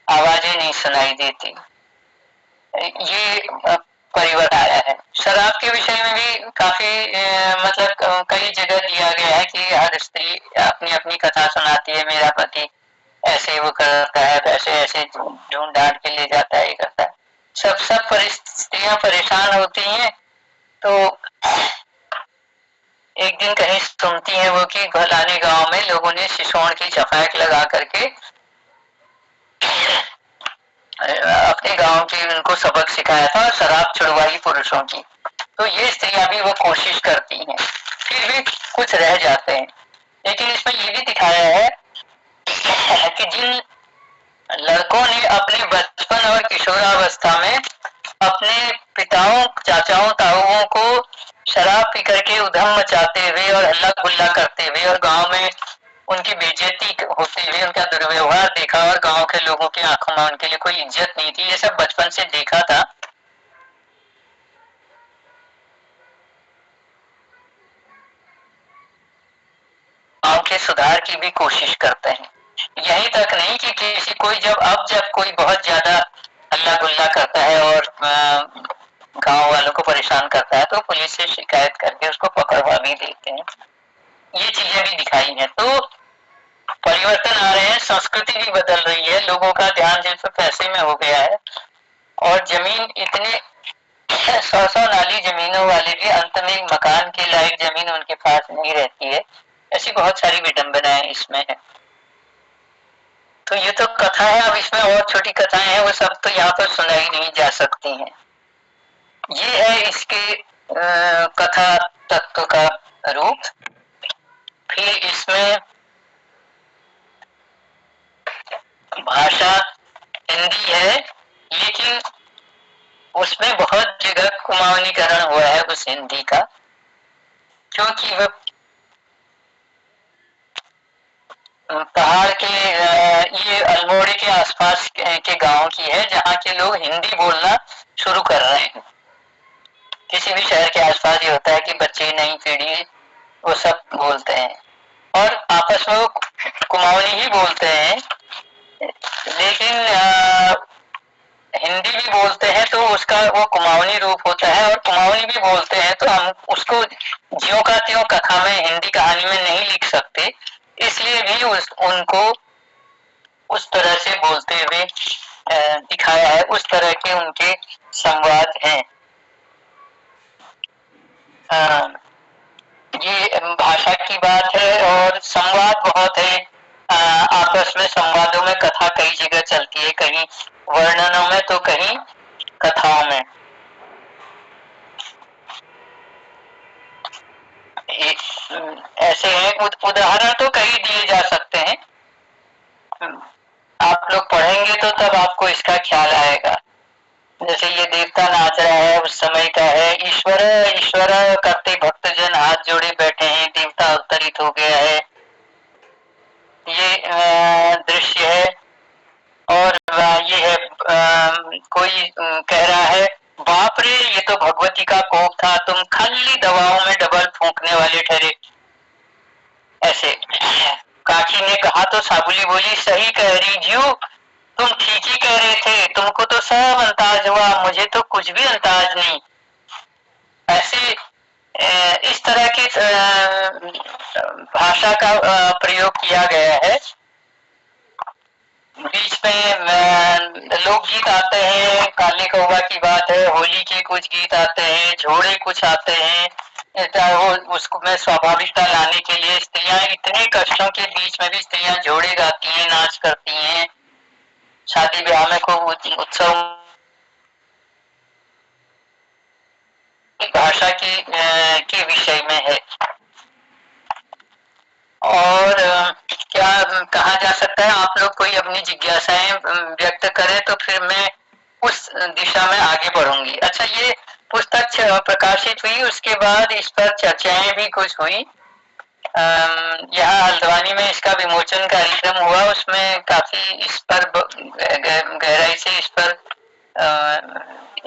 आवाजें नहीं सुनाई देती। ये परिवर्तन आया है। शराब के विषय में भी काफी मतलब कई जगह दिया गया है कि हर स्त्री अपनी अपनी कथा सुनाती है, मेरा पति ऐसे वो करता है, वैसे ऐसे ढूंढ ढांड के ले जाता है, करता है। सब परिस्थितियां परेशान होती हैं। तो एक दिन कहीं सुनती है वो कि भलाने गांव में लोगों ने सिसोन की चफाक लगा करके अपने गांव के उनको सबक सिखाया था और शराब छुड़वाई पुरुषों की। तो ये स्त्रियां भी वो कोशिश करती हैं, फिर भी कुछ रह जाते हैं। लेकिन इसमें ये भी दिखाया है कि जिन लड़कों ने अपने बचपन और किशोरावस्था में अपने पिताओं, चाचाओं, ताऊओं को शराब पी करके उधम मचाते हुए और हल्ला गुल्ला करते हुए और गांव में उनकी बेइज्जती होते हुए उनका दुर्व्यवहार देखा और गांव के लोगों की आंखों में उनके लिए कोई इज्जत नहीं थी, ये सब बचपन से देखा था। गांव के सुधार की भी कोशिश करते हैं। यही तक नहीं कि किसी कोई जब कोई बहुत ज्यादा हल्ला गुल्ला करता है और गांव वालों को परेशान करता है तो पुलिस से शिकायत करके उसको पकड़वा भी देते हैं। ये चीजें भी दिखाई हैं। तो परिवर्तन आ रहे हैं, संस्कृति भी बदल रही है, लोगों का ध्यान सिर्फ पैसे में हो गया है और जमीन इतने 100 नाली जमीनों वाले भी अंत में मकान के लायक जमीन उनके पास नहीं रहती है। ऐसी बहुत सारी विडंबनाएं इसमें है। तो ये तो कथा है, अब इसमें और छोटी कथाएं हैं, वो सब तो यहाँ पर सुनाई नहीं जा सकती हैं। ये है इसके कथा तत्व का रूप। फिर इसमें भाषा हिंदी है, लेकिन उसमें बहुत जगह कुमाऊनीकरण हुआ है उस हिंदी का, क्योंकि वह पहाड़ के ये अल्मोड़े के आसपास के गांव की है जहाँ के लोग हिंदी बोलना शुरू कर रहे हैं। किसी भी शहर के आसपास ये होता है कि बच्चे नई पीढ़ी वो सब बोलते हैं और आपस में वो कुमाऊनी ही बोलते हैं, लेकिन हिंदी भी बोलते हैं तो उसका वो कुमाऊनी रूप होता है, और कुमाऊनी भी बोलते हैं तो हम उसको ज्यों का त्यों कथा में हिंदी कहानी में नहीं लिख सकते, इसलिए भी उनको उस तरह से बोलते हुए दिखाया है। उस तरह के उनके संवाद हैं। ये भाषा की बात है और संवाद बहुत है। आपस में संवादों में कथा कई जगह चलती है, कहीं वर्णनों में तो कहीं कथाओं में। ऐसे हैं, उदाहरण तो कई दिए जा सकते हैं। आप लोग पढ़ेंगे तो तब आपको इसका ख्याल आएगा। जैसे ये देवता नाच रहा है, उस समय का है। ईश्वर ईश्वर करते भक्तजन हाथ जोड़े बैठे हैं, देवता अवतरित हो गया है, ये दृश्य है। और ये है कोई कह रहा है, बाप रे ये तो भगवती का कोप था, तुम खाली दवाओं में डबल फूंकने वाले ठहरे। ऐसे काकी ने कहा तो साबुली बोली, सही कह रही जीव, तुम ठीक ही कह रहे थे, तुमको तो सब अंदाज हुआ, मुझे तो कुछ भी अंदाज नहीं। ऐसे इस तरह की भाषा का प्रयोग किया गया है। बीच में लोकगीत आते हैं, काले कौवा की बात है, होली के कुछ गीत आते हैं, झोड़े कुछ आते हैं। वो उसको में स्वाभाविकता लाने के लिए स्त्रियां इतने कष्टों के बीच में भी स्त्रियां झोड़े गाती हैं, नाच करती हैं। शादी ब्याह में खूब उत्सव भाषा के विषय में है। और क्या कहा जा सकता है, आप लोग कोई अपनी जिज्ञासाएं व्यक्त करें तो फिर मैं उस दिशा में आगे बढ़ूंगी। अच्छा, ये पुस्तक प्रकाशित हुई, उसके बाद इस पर चर्चाएं भी कुछ हुई। यहाँ हल्द्वानी में इसका विमोचन कार्यक्रम हुआ, उसमें काफी इस पर गहराई से इस पर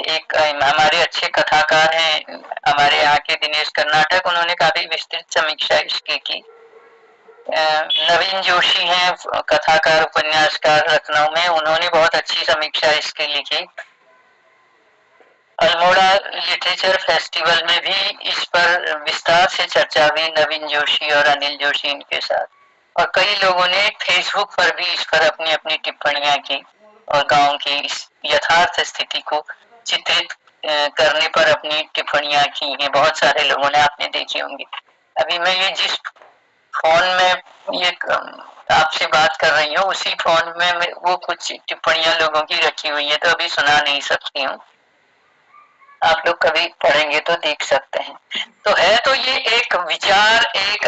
एक हमारे अच्छे कथाकार हैं हमारे यहाँ के दिनेश कर्नाटक, उन्होंने काफी विस्तृत समीक्षा इसकी की। नवीन जोशी हैं कथाकार उपन्यासकार लखनऊ में, उन्होंने बहुत अच्छी समीक्षा इसकी लिखी। अल्मोड़ा लिटरेचर फेस्टिवल में भी इस पर विस्तार से चर्चा हुई नवीन जोशी और अनिल जोशी इनके साथ, और कई लोगों ने फेसबुक पर भी इस पर अपनी अपनी टिप्पणियां की और गांव की इस यथार्थ स्थिति को चित्रित करने पर अपनी टिप्पणियां की हैं। बहुत सारे लोगों ने, आपने देखी होंगी। अभी मैं ये जिस फोन में ये आपसे बात कर रही हूँ, उसी फोन में वो कुछ टिप्पणियां लोगों की रखी हुई है, तो अभी सुना नहीं सकती हूँ। आप लोग कभी पढ़ेंगे तो देख सकते हैं। तो है तो ये एक विचार, एक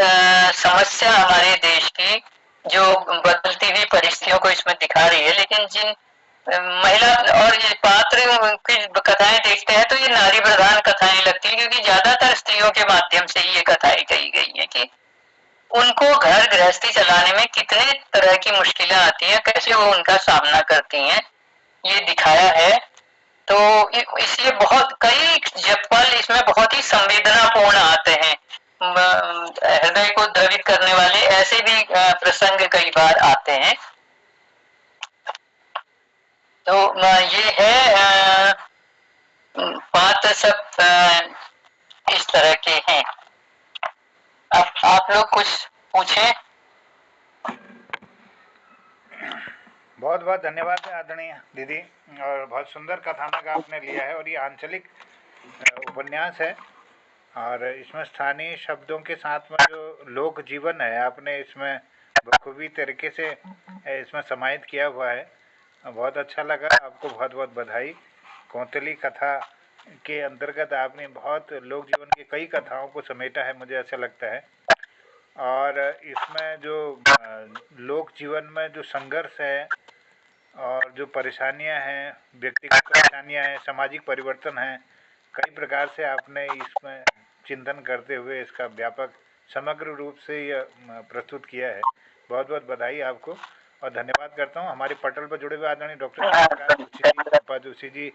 समस्या हमारे देश की जो बदलती हुई परिस्थितियों को इसमें दिखा रही है। लेकिन जिन महिला और ये पात्र की कथाएं देखते हैं तो ये नारी प्रधान कथाएं लगती है, क्योंकि ज्यादातर स्त्रियों के माध्यम से ये कथाएं कही गई है कि उनको घर गृहस्थी चलाने में कितने तरह की मुश्किलें आती हैं, कैसे वो उनका सामना करती हैं, ये दिखाया है। तो इसलिए बहुत कई पल इसमें बहुत ही संवेदनापूर्ण आते हैं। हृदय को द्रवित करने वाले ऐसे भी प्रसंग कई बार आते हैं। तो ये है बात सब इस तरह के हैं। अब आप लोग कुछ पूछें। बहुत बहुत धन्यवाद आदरणीय दीदी, और बहुत सुंदर कथानक आपने लिया है। और ये आंचलिक उपन्यास है, और इसमें स्थानीय शब्दों के साथ में जो लोक जीवन है आपने इसमें बखूबी तरीके से इसमें समाहित किया हुआ है। बहुत अच्छा लगा, आपको बहुत बहुत बधाई। कौंतली कथा के अंतर्गत आपने बहुत लोक जीवन की कई कथाओं को समेटा है, मुझे ऐसा लगता है। और इसमें जो लोक जीवन में जो संघर्ष है और जो परेशानियां हैं, व्यक्तिगत परेशानियां हैं, सामाजिक परिवर्तन हैं, कई प्रकार से आपने इसमें चिंतन करते हुए इसका व्यापक समग्र रूप से यह प्रस्तुत किया है। बहुत बहुत बधाई आपको और धन्यवाद करता हूँ। हमारे पटल पर जुड़े हुए आदरणीय डॉक्टर जोशी जी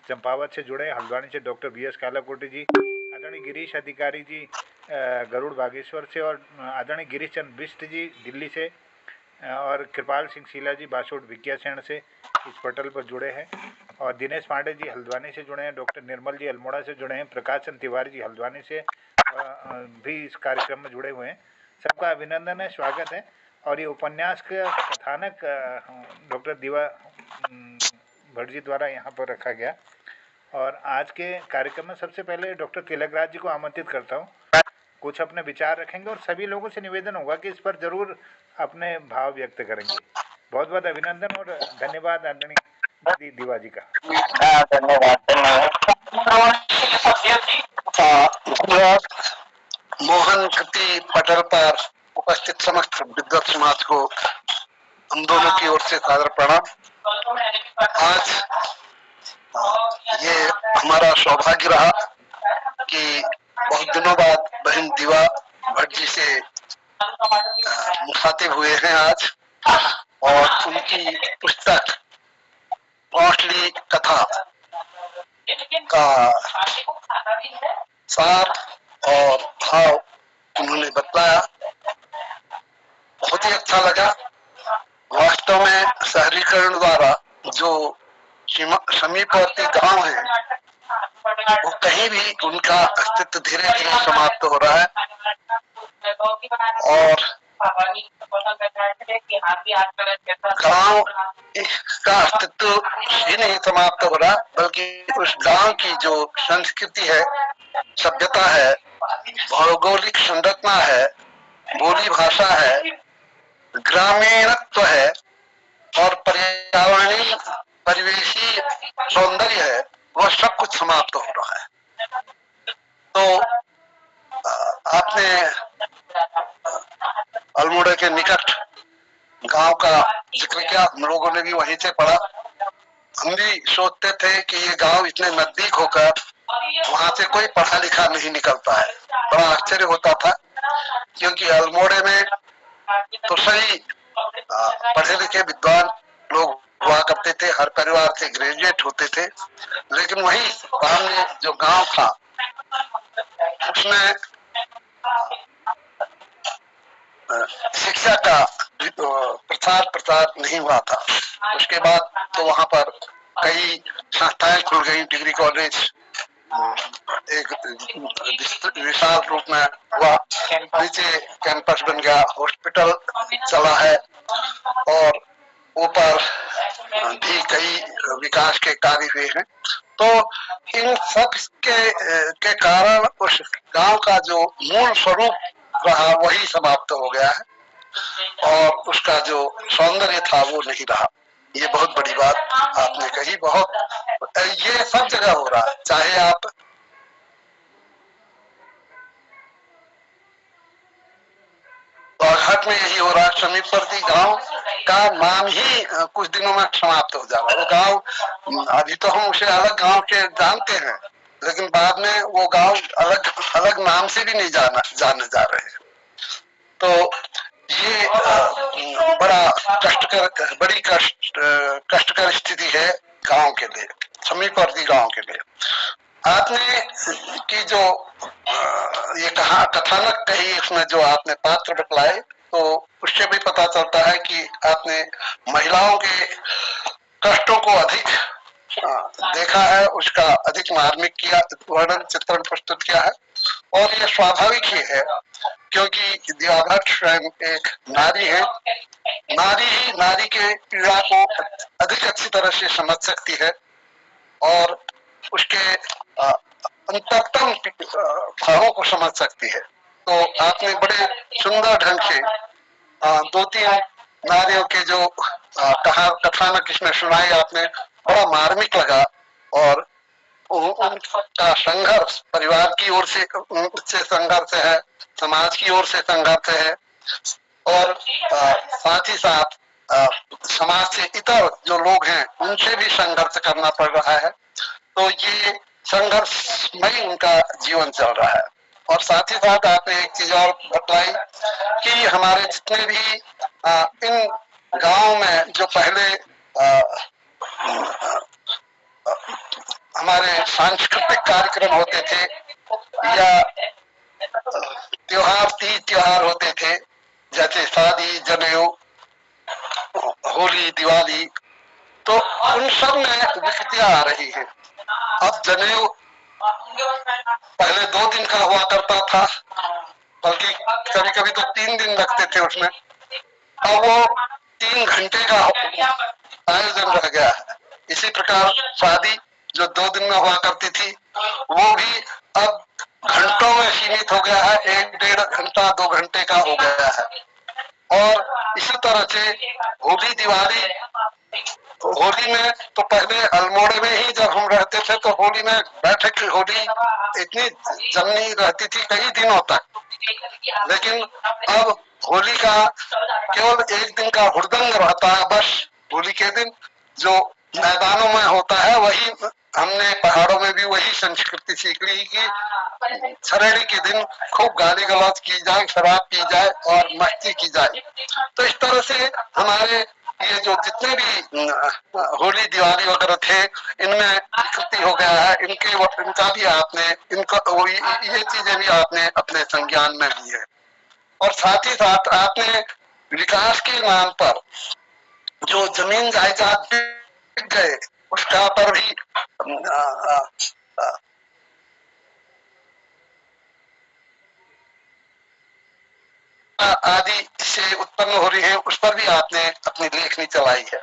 चंपावत से जुड़े, हल्द्वानी से डॉक्टर BS कालाकोटी जी, आदरणीय गिरीश अधिकारी जी गरुड़ बागेश्वर से, और आदरणीय गिरीश चंद्र बिष्ट जी दिल्ली से, और कृपाल सिंह शीला जी बासोट विज्ञासेन से इस पटल पर जुड़े हैं, और दिनेश पांडे जी हल्द्वानी से जुड़े हैं, डॉक्टर निर्मल जी अल्मोड़ा से जुड़े हैं, प्रकाश चंद तिवारी जी हल्द्वानी से भी इस कार्यक्रम में जुड़े हुए हैं। सबका अभिनंदन है, स्वागत है। और ये उपन्यास का कथानक डॉक्टर दिवा भट्ट जी द्वारा यहाँ पर रखा गया। और आज के कार्यक्रम में सबसे पहले डॉक्टर तिलकराज जी को आमंत्रित करता हूँ, कुछ अपने विचार रखेंगे, और सभी लोगों से निवेदन होगा कि इस पर जरूर अपने भाव व्यक्त करेंगे। बहुत बहुत अभिनंदन और धन्यवाद आदरणीय दिवा जी का। धन्यवाद। मोहन कृति पटल पर उपस्थित समस्त विद्वत समाज को हम दोनों की ओर से सादर प्रणाम। आज ये हमारा सौभाग्य रहा कि बहुत दिनों बाद बहन दिवा भट्ट जी से मुखातिब हुए हैं आज, और उनकी पुस्तक कौशली कथा का सार और भाव उन्होंने बतलाया। बहुत ही अच्छा लगा। वास्तव में शहरीकरण द्वारा जो समीपवर्ती गांव है वो कहीं भी उनका अस्तित्व धीरे धीरे समाप्त हो रहा है, और गांव का अस्तित्व ही नहीं समाप्त हो रहा, बल्कि उस गांव की जो संस्कृति है, सभ्यता है, भौगोलिक संरचना है, बोली भाषा है, ग्रामीणत्व है और पर्यावरणीय परिवेशी सौंदर्य है, वह सब कुछ समाप्त हो रहा है। तो आपने अल्मोड़ा के निकट गांव का जिक्र किया, हम लोगों ने भी वहीं से पढ़ा। हम भी सोचते थे कि ये गांव इतने नजदीक होकर वहां से कोई पढ़ा लिखा नहीं निकलता है। बड़ा आश्चर्य होता था, क्योंकि अल्मोड़े में तो सही पढ़े लिखे विद्वान लोग हुआ करते थे, हर परिवार से ग्रेजुएट होते थे, लेकिन वही सामने जो गांव था उसमें शिक्षा का प्रसार नहीं हुआ था। उसके बाद तो वहां पर कई संस्थाएं खुल गई, डिग्री कॉलेज एक विशाल रूप में हुआ, नीचे कैंपस बन गया, हॉस्पिटल चला है, और ऊपर भी कई विकास के कार्य हुए हैं। तो इन सब के कारण उस गांव का जो मूल स्वरूप रहा वही समाप्त हो गया है, और उसका जो सौंदर्य था वो नहीं रहा। ये बहुत बड़ी बात आपने कही। बहुत ये सब जगह हो रहा है, चाहे आप बागहट में यही हो रहा है। समीपवर्ती गांव का नाम ही कुछ दिनों में समाप्त हो जा रहा है। वो गांव अभी तो हम उसे अलग गांव के जानते हैं, लेकिन बाद में वो गांव अलग अलग नाम से भी नहीं जाने जा रहे हैं। तो ये बड़ी कष्टकर स्थिति है गांव के लिए, समीपवर्ती गांव के लिए। आपने की जो ये कहा कथानक कही इसमें जो आपने पात्र बतलाए, तो उससे भी पता चलता है कि आपने महिलाओं के कष्टों को अधिक देखा है, उसका अधिक मार्मिक किया वर्णन चित्रण प्रस्तुत किया है। और ये स्वाभाविक ही है, क्योंकि दिया भट्ट स्वयं एक नारी है। नारी ही नारी के पीड़ा को अधिक अच्छी तरह से समझ सकती है और उसके अंतरतम भावों को समझ सकती है। तो आपने बड़े सुंदर ढंग से दो तीन नारियों के जो कथानक इसमें सुनाई, आपने बड़ा मार्मिक लगा। और उनका संघर्ष परिवार की ओर से संघर्ष है, समाज की ओर से संघर्ष है, और साथ ही साथ समाज से इतर जो लोग हैं उनसे भी संघर्ष करना पड़ रहा है। तो ये संघर्षमय उनका जीवन चल रहा है। और साथ ही साथ आपने एक चीज और बतलाई कि हमारे जितने भी इन गांवों में जो पहले हमारे सांस्कृतिक कार्यक्रम होते थे या तीज त्योहार होते थे, जैसे शादी, जनेऊ, होली, दिवाली, तो उन सब में विकृतियां आ रही है। अब जनेऊ पहले 2 दिन का हुआ करता था, बल्कि कभी कभी तो 3 दिन लगते थे उसमें। अब वो 3 घंटे का आयोजन रह गया है। इसी प्रकार शादी जो 2 दिन में हुआ करती थी, वो भी अब घंटों में सीमित हो गया है, 1-1.5 घंटा 2 घंटे का हो गया है। और इसी तरह से होली, दिवाली, होली में तो पहले अल्मोड़े में ही जब हम रहते थे तो होली में बैठक होली इतनी जमनी रहती थी कई दिनों तक। लेकिन अब होली का केवल 1 दिन का हुड़दंग रहता है, बस होली के दिन जो मैदानों में होता है वही हमने पहाड़ों में भी वही संस्कृति सीख ली कि छरेड़ी के दिन खूब गाली गलौज की जाए, शराब पी जाए और मस्ती की जाए। तो इस तरह से हमारे ये जो जितने भी होली, दिवाली वगैरह थे, इनमें विकृति हो गया है। इनका भी आपने ये चीजें भी आपने अपने संज्ञान में ली है। और साथ ही साथ आपने विकास के नाम पर जो जमीन जायदाद बिक गए उसका पर भी आदि से उत्पन्न हो रही है, उस पर भी आपने अपनी लेखनी चलाई है।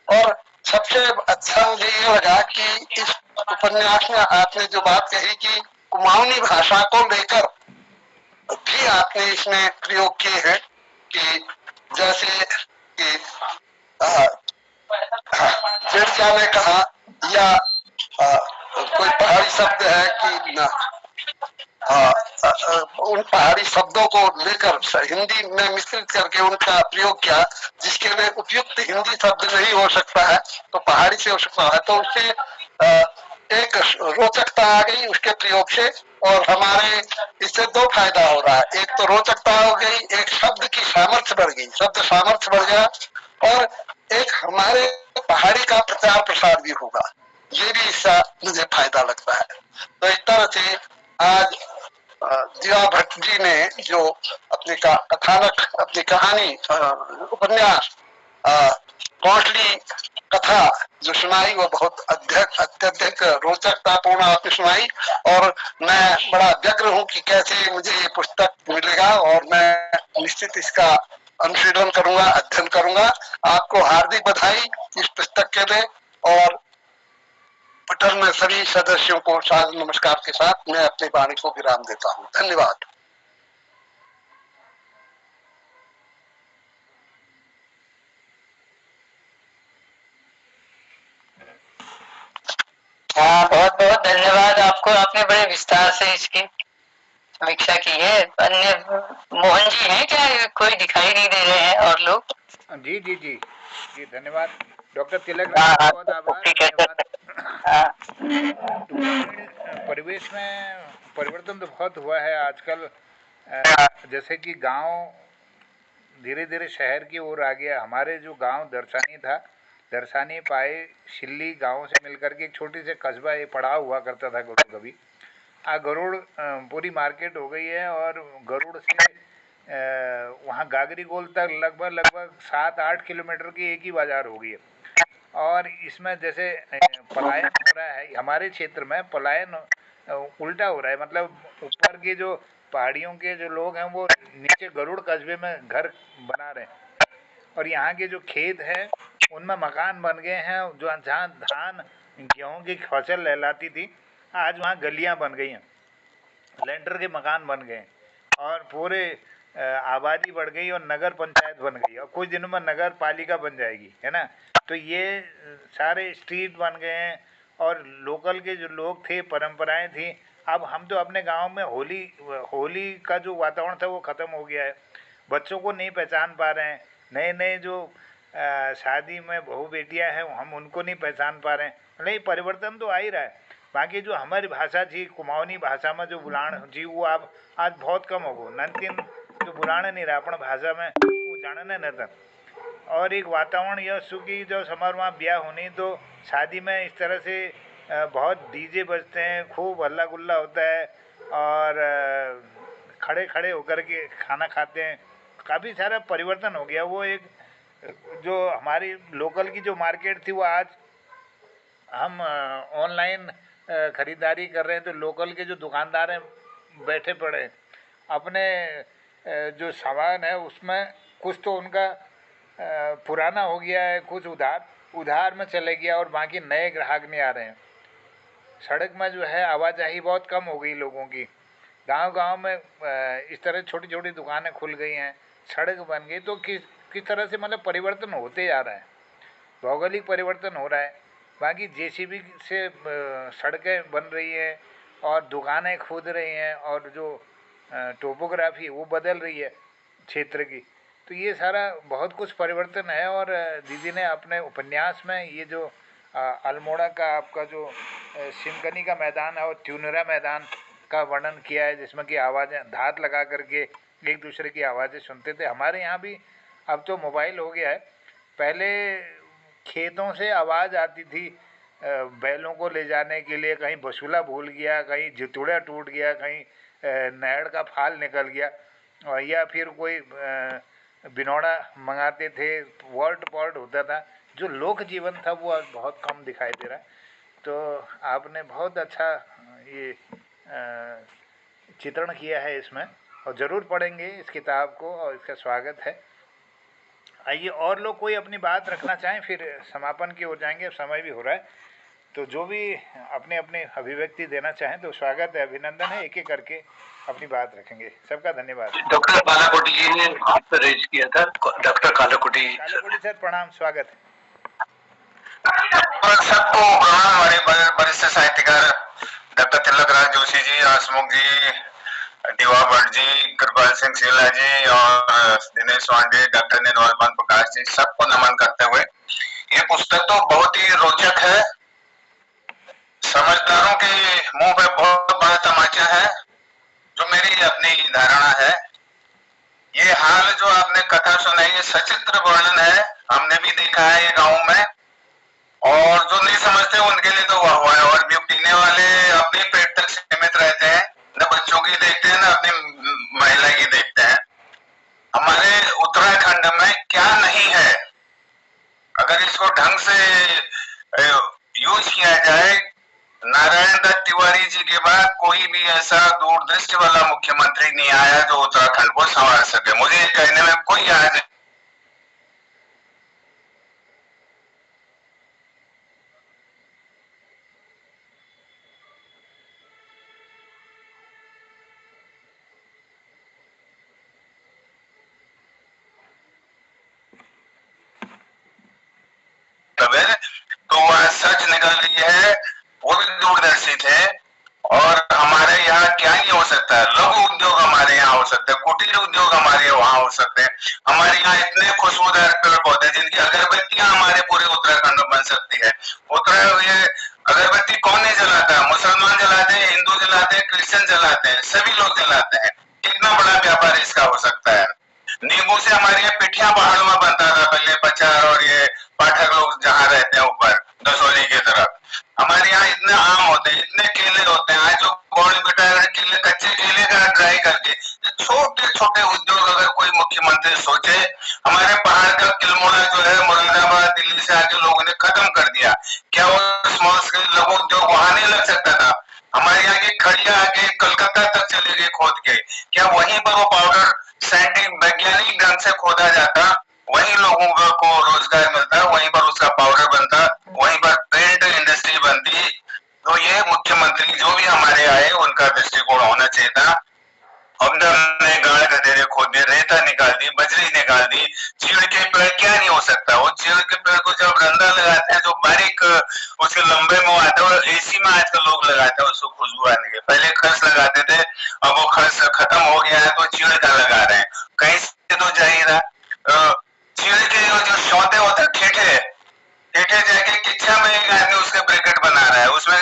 और सबसे अच्छा मुझे ये लगा कि इस उपन्यास में आपने जो बात कही कि कुमाऊनी भाषा को लेकर भी आपने इसमें प्रयोग किए हैं, कि जैसे कि बिरजा ने कहा या कोई पहाड़ी शब्द है कि उन पहाड़ी शब्दों को लेकर हिंदी में मिश्रित करके उनका प्रयोग किया, जिसके लिए उपयुक्त हिंदी शब्द नहीं हो सकता है तो पहाड़ी से हो सकता है। तो उससे एक रोचकता आ गई उसके प्रयोग से, और हमारे इससे 2 फायदा हो रहा है। एक तो रोचकता हो गई, एक शब्द की सामर्थ्य बढ़ गई, शब्द सामर्थ्य बढ़ गया, और एक हमारे पहाड़ी का प्रचार प्रसार भी होगा। ये भी इसका मुझे फायदा लगता है। तो इस तरह से आज दिया भट्ट जी ने जो अपनी कथानक, अपनी कहानी, उपन्यास, कौशली कथा जो सुनाई, वो बहुत अत्यधिक रोचकतापूर्ण आपने सुनाई। और मैं बड़ा व्यग्र हूँ कि कैसे मुझे ये पुस्तक मिलेगा, और मैं निश्चित इसका अनुशीलन करूंगा, अध्ययन करूंगा। आपको हार्दिक बधाई इस पुस्तक के लिए। और पटल में सभी सदस्यों को सादर नमस्कार के साथ मैं अपनी वाणी को विराम देता हूँ। धन्यवाद। हाँ, बहुत बहुत धन्यवाद आपको। आपने बड़े विस्तार से इसकी समीक्षा की है। अन्य मोहन जी हैं क्या? कोई दिखाई नहीं दे रहे हैं और लोग? जी जी जी जी, धन्यवाद डॉक्टर तिलक, हाँ, बहुत आभार, ठीक है। धन्यवाद। परिवेश में परिवर्तन तो बहुत हुआ है आजकल। जैसे कि गांव धीरे धीरे शहर की ओर आ गया। हमारे जो गांव दर्शानी था, दर्शानी पाए शिल्ली गांव से मिलकर के एक छोटी से कस्बा, ये पड़ाव हुआ करता था कभी। गरुड़ पूरी मार्केट हो गई है, और गरुड़ से वहाँ गागरीगोल तक लगभग 7-8 किलोमीटर की एक ही बाजार हो गई है। और इसमें जैसे पलायन हो रहा है हमारे क्षेत्र में, पलायन उल्टा हो रहा है, मतलब ऊपर के जो पहाड़ियों के जो लोग हैं वो नीचे गरुड़ कस्बे में घर बना रहे हैं, और यहाँ के जो खेत हैं उनमें मकान बन गए हैं। जो जहाँ धान गेहूँ की फसल लहलाती थी, आज वहाँ गलियाँ बन गई हैं, लेंटर के मकान बन गए, और पूरे आबादी बढ़ गई और नगर पंचायत बन गई, और कुछ दिनों में नगर पालिका बन जाएगी, है ना। तो ये सारे स्ट्रीट बन गए हैं, और लोकल के जो लोग थे, परंपराएं थी, अब हम तो अपने गांव में होली का जो वातावरण था वो ख़त्म हो गया है। बच्चों को नहीं पहचान पा रहे हैं, नए नए जो शादी में बहू बेटियां हैं हम उनको नहीं पहचान पा रहे हैं। नहीं, परिवर्तन तो आ ही रहा है। बाकी जो हमारी भाषा थी, कुमाऊनी भाषा में जो बुलाण जी, वो अब आज बहुत कम हो गो। नंतिन जो बुलाण नहीं रहा अपन भाषा में, वो जानने न था। और एक वातावरण यह सुखी, जो हमारे वहाँ ब्याह होनी तो शादी में इस तरह से बहुत डीजे बजते हैं, खूब हल्ला गुल्ला होता है, और खड़े खड़े होकर के खाना खाते हैं। काफ़ी सारा परिवर्तन हो गया। वो एक जो हमारी लोकल की जो मार्केट थी, वो आज हम ऑनलाइन ख़रीदारी कर रहे हैं, तो लोकल के जो दुकानदार हैं बैठे पड़े अपने जो सामान है उसमें कुछ तो उनका पुराना हो गया है, कुछ उधार में चले गया, और बाकी नए ग्राहक नहीं आ रहे हैं। सड़क में जो है आवाजाही बहुत कम हो गई लोगों की। गांव में इस तरह छोटी छोटी दुकानें खुल गई हैं, सड़क बन गई, तो किस तरह से मतलब परिवर्तन होते जा रहा है, भौगोलिक परिवर्तन हो रहा है। बाकी जेसीबी से सड़कें बन रही हैं और दुकानें खोद रही हैं, और जो टोपोग्राफी वो बदल रही है क्षेत्र की। तो ये सारा बहुत कुछ परिवर्तन है। और दीदी ने अपने उपन्यास में ये जो अल्मोड़ा का आपका जो सिमकनी का मैदान है और ट्यूनरा मैदान का वर्णन किया है, जिसमें कि आवाज़ें धात लगा करके एक दूसरे की आवाज़ें सुनते थे। हमारे यहाँ भी अब तो मोबाइल हो गया है, पहले खेतों से आवाज़ आती थी बैलों को ले जाने के लिए, कहीं बसूला भूल गया, कहीं जितुड़ा टूट गया, कहीं नहर का फाल निकल गया, या फिर कोई बिनौड़ा मंगाते थे, वर्ड पॉर्ड होता था। जो लोक जीवन था वो आज बहुत कम दिखाई दे रहा है। तो आपने बहुत अच्छा ये चित्रण किया है इसमें, और ज़रूर पढ़ेंगे इस किताब को, और इसका स्वागत है। आइए और लोग कोई अपनी बात रखना चाहें, फिर समापन की ओर जाएंगे, अब समय भी हो रहा है। तो जो भी अपने अपने अभिव्यक्ति देना चाहें तो स्वागत है, अभिनंदन है, एक एक करके अपनी बात रखेंगे। सबका धन्यवाद। डॉक्टर कालाकोटी जी ने हाथ रेज किया था। डॉक्टर कालाकोटी सर प्रणाम, स्वागत है। सबको प्रणाम। हमारे वरिष्ठ साहित्यकार डॉक्टर तिलकराज जोशी जी, हसमुख जी, दीवा भट्ट जी, कृपाल सिंह सेला जी और दिनेश वांडे, डॉक्टर निर्मल प्रकाश जी, सबको नमन करते हुए, ये पुस्तक तो बहुत ही रोचक है। समझदारों के मुंह पे बहुत बड़ा तमाचा है, जो मेरी अपनी धारणा है। ये हाल जो आपने कथा सुनाई, ये सचित्र वर्णन है, हमने भी देखा है ये गाँव में। और जो नहीं समझते उनके लिए तो वह हुआ है। और भी पीने वाले अपने पेट तक सीमित रहते हैं, न बच्चों की देखते हैं, न अपनी महिला की देखते हैं। हमारे उत्तराखंड में क्या नहीं है, अगर इसको ढंग से यूज किया जाए। नारायण दत्त तिवारी जी के बाद कोई भी ऐसा दूरदृष्टि वाला मुख्यमंत्री नहीं आया जो उत्तराखंड को संभाल सके। मुझे कहने में कोई याद नहीं। तो वह सच निकल रही है, वो भी दूरदर्शी थे। और हमारे यहाँ क्या ही हो सकता है, लघु उद्योग हमारे यहाँ हो सकते हैं, कुटीर उद्योग हमारे वहाँ हो सकते हैं। हमारे यहाँ इतने खुशबूदार पेड़ पौधे जिनकी अगरबत्तियां हमारे पूरे उत्तराखंड में बन सकती है। ये अगरबत्ती कौन नहीं जलाता है? मुसलमान जलाते हैं, हिंदू जलाते हैं, क्रिश्चियन जलाते हैं, सभी लोग जलाते हैं। कितना बड़ा व्यापार इसका हो सकता है। नींबू से हमारे यहाँ पिठिया पहाड़ों में बनता था पहले, बचार और ये पाठक लोग जहाँ रहते हैं ऊपर दसौली की तरफ। हमारे यहाँ इतने आम होते हैं, इतने केले होते हैं। आज जो बॉर्नविटा ट्राई करके छोटे छोटे उद्योग अगर कोई मुख्यमंत्री सोचे। हमारे पहाड़ का किलमोड़ा जो है मुरादाबाद दिल्ली से आके लोगों ने खत्म कर दिया, क्या वो स्मॉल स्केल लघु उद्योग वहां नहीं लग सकता था? हमारे यहाँ की खड़िया आगे कलकत्ता तक चली गई खोद के, क्या वहीं पर वो पाउडर साइंटिफिक वैज्ञानिक ढंग से खोदा जाता, वहीं लोगों को रोजगार मिलता, वहीं पर उसका पाउडर बनता, वहीं पर पेंट इंडस्ट्री बनती। तो ये मुख्यमंत्री जो भी हमारे आए उनका दृष्टिकोण होना चाहिए था। हमने गाड़ गधेरे खोद दिए, रेता निकाल दी, बजरी निकाल दी। चीड़ के पेड़ क्या नहीं हो सकता? वो चीड़ के पेड़ को जब रंदा लगाते हैं जो बारीक उसके लंबे में आता है, और एसी में आजकल लोग लगाते हैं उसको खुशबू आने के। पहले खर्च लगाते थे, अब वो खर्च खत्म हो गया है तो चीड़ का लगा रहे हैं, कहीं से तो जा ही रहा। चीड़ के जो सौदे होते हैं ठेठे ठेठे जाके किच्छा में एक आदमी उसके ब्रैकेट बना रहा है, उसमें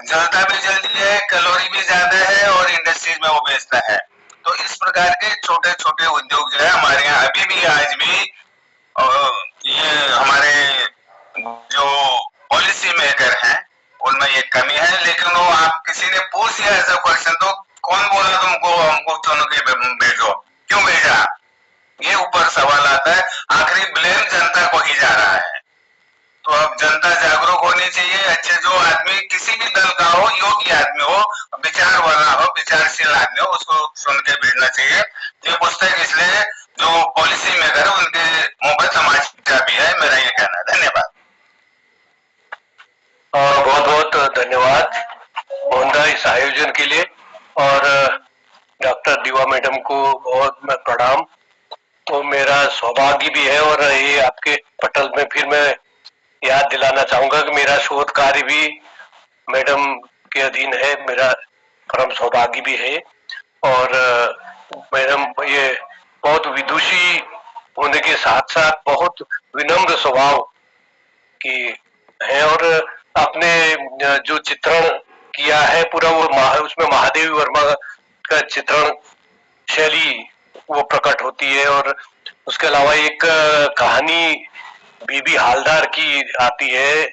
जलता भी जल्दी है, कैलोरी भी ज्यादा है और इंडस्ट्रीज में वो बेचता है। तो इस प्रकार के छोटे छोटे उद्योग जो है हमारे यहाँ अभी भी आज भी ये हमारे जो पॉलिसी मेकर हैं उनमें ये कमी है। लेकिन वो आप किसी ने पूछ दिया ऐसा क्वेश्चन तो कौन बोला तुमको हमको चुन के भेजो, क्यों भेजा? ये ऊपर सवाल आता है। आखिरी ब्लेम जनता को ही जा रहा है। तो अब जनता जागरूक होनी चाहिए। अच्छे जो आदमी किसी भी दल का हो, योग्य आदमी हो, विचार वाला हो, विचारशील आदमी हो, उसको सुन के भेजना चाहिए। ये पुस्तक इसलिए जो पॉलिसी मेकर है उनके मुंह पर तमाचा भी है, मेरा ये कहना है। धन्यवाद। बहुत बहुत धन्यवाद मोहनदा इस आयोजन के लिए, और डॉक्टर दीवा मैडम को बहुत प्रणाम। तो मेरा सौभाग्य भी है, और ये आपके पटल में फिर मैं याद दिलाना चाहूंगा कि मेरा शोध कार्य भी मैडम के अधीन है, मेरा परम सौभाग्य भी है। और मैडम ये बहुत विदुषी होने के साथ साथ बहुत विनम्र स्वभाव की है, और आपने जो चित्रण किया है पूरा वो उसमें महादेवी वर्मा का चित्रण शैली वो प्रकट होती है। और उसके अलावा एक कहानी बीबी हालदार की आती है,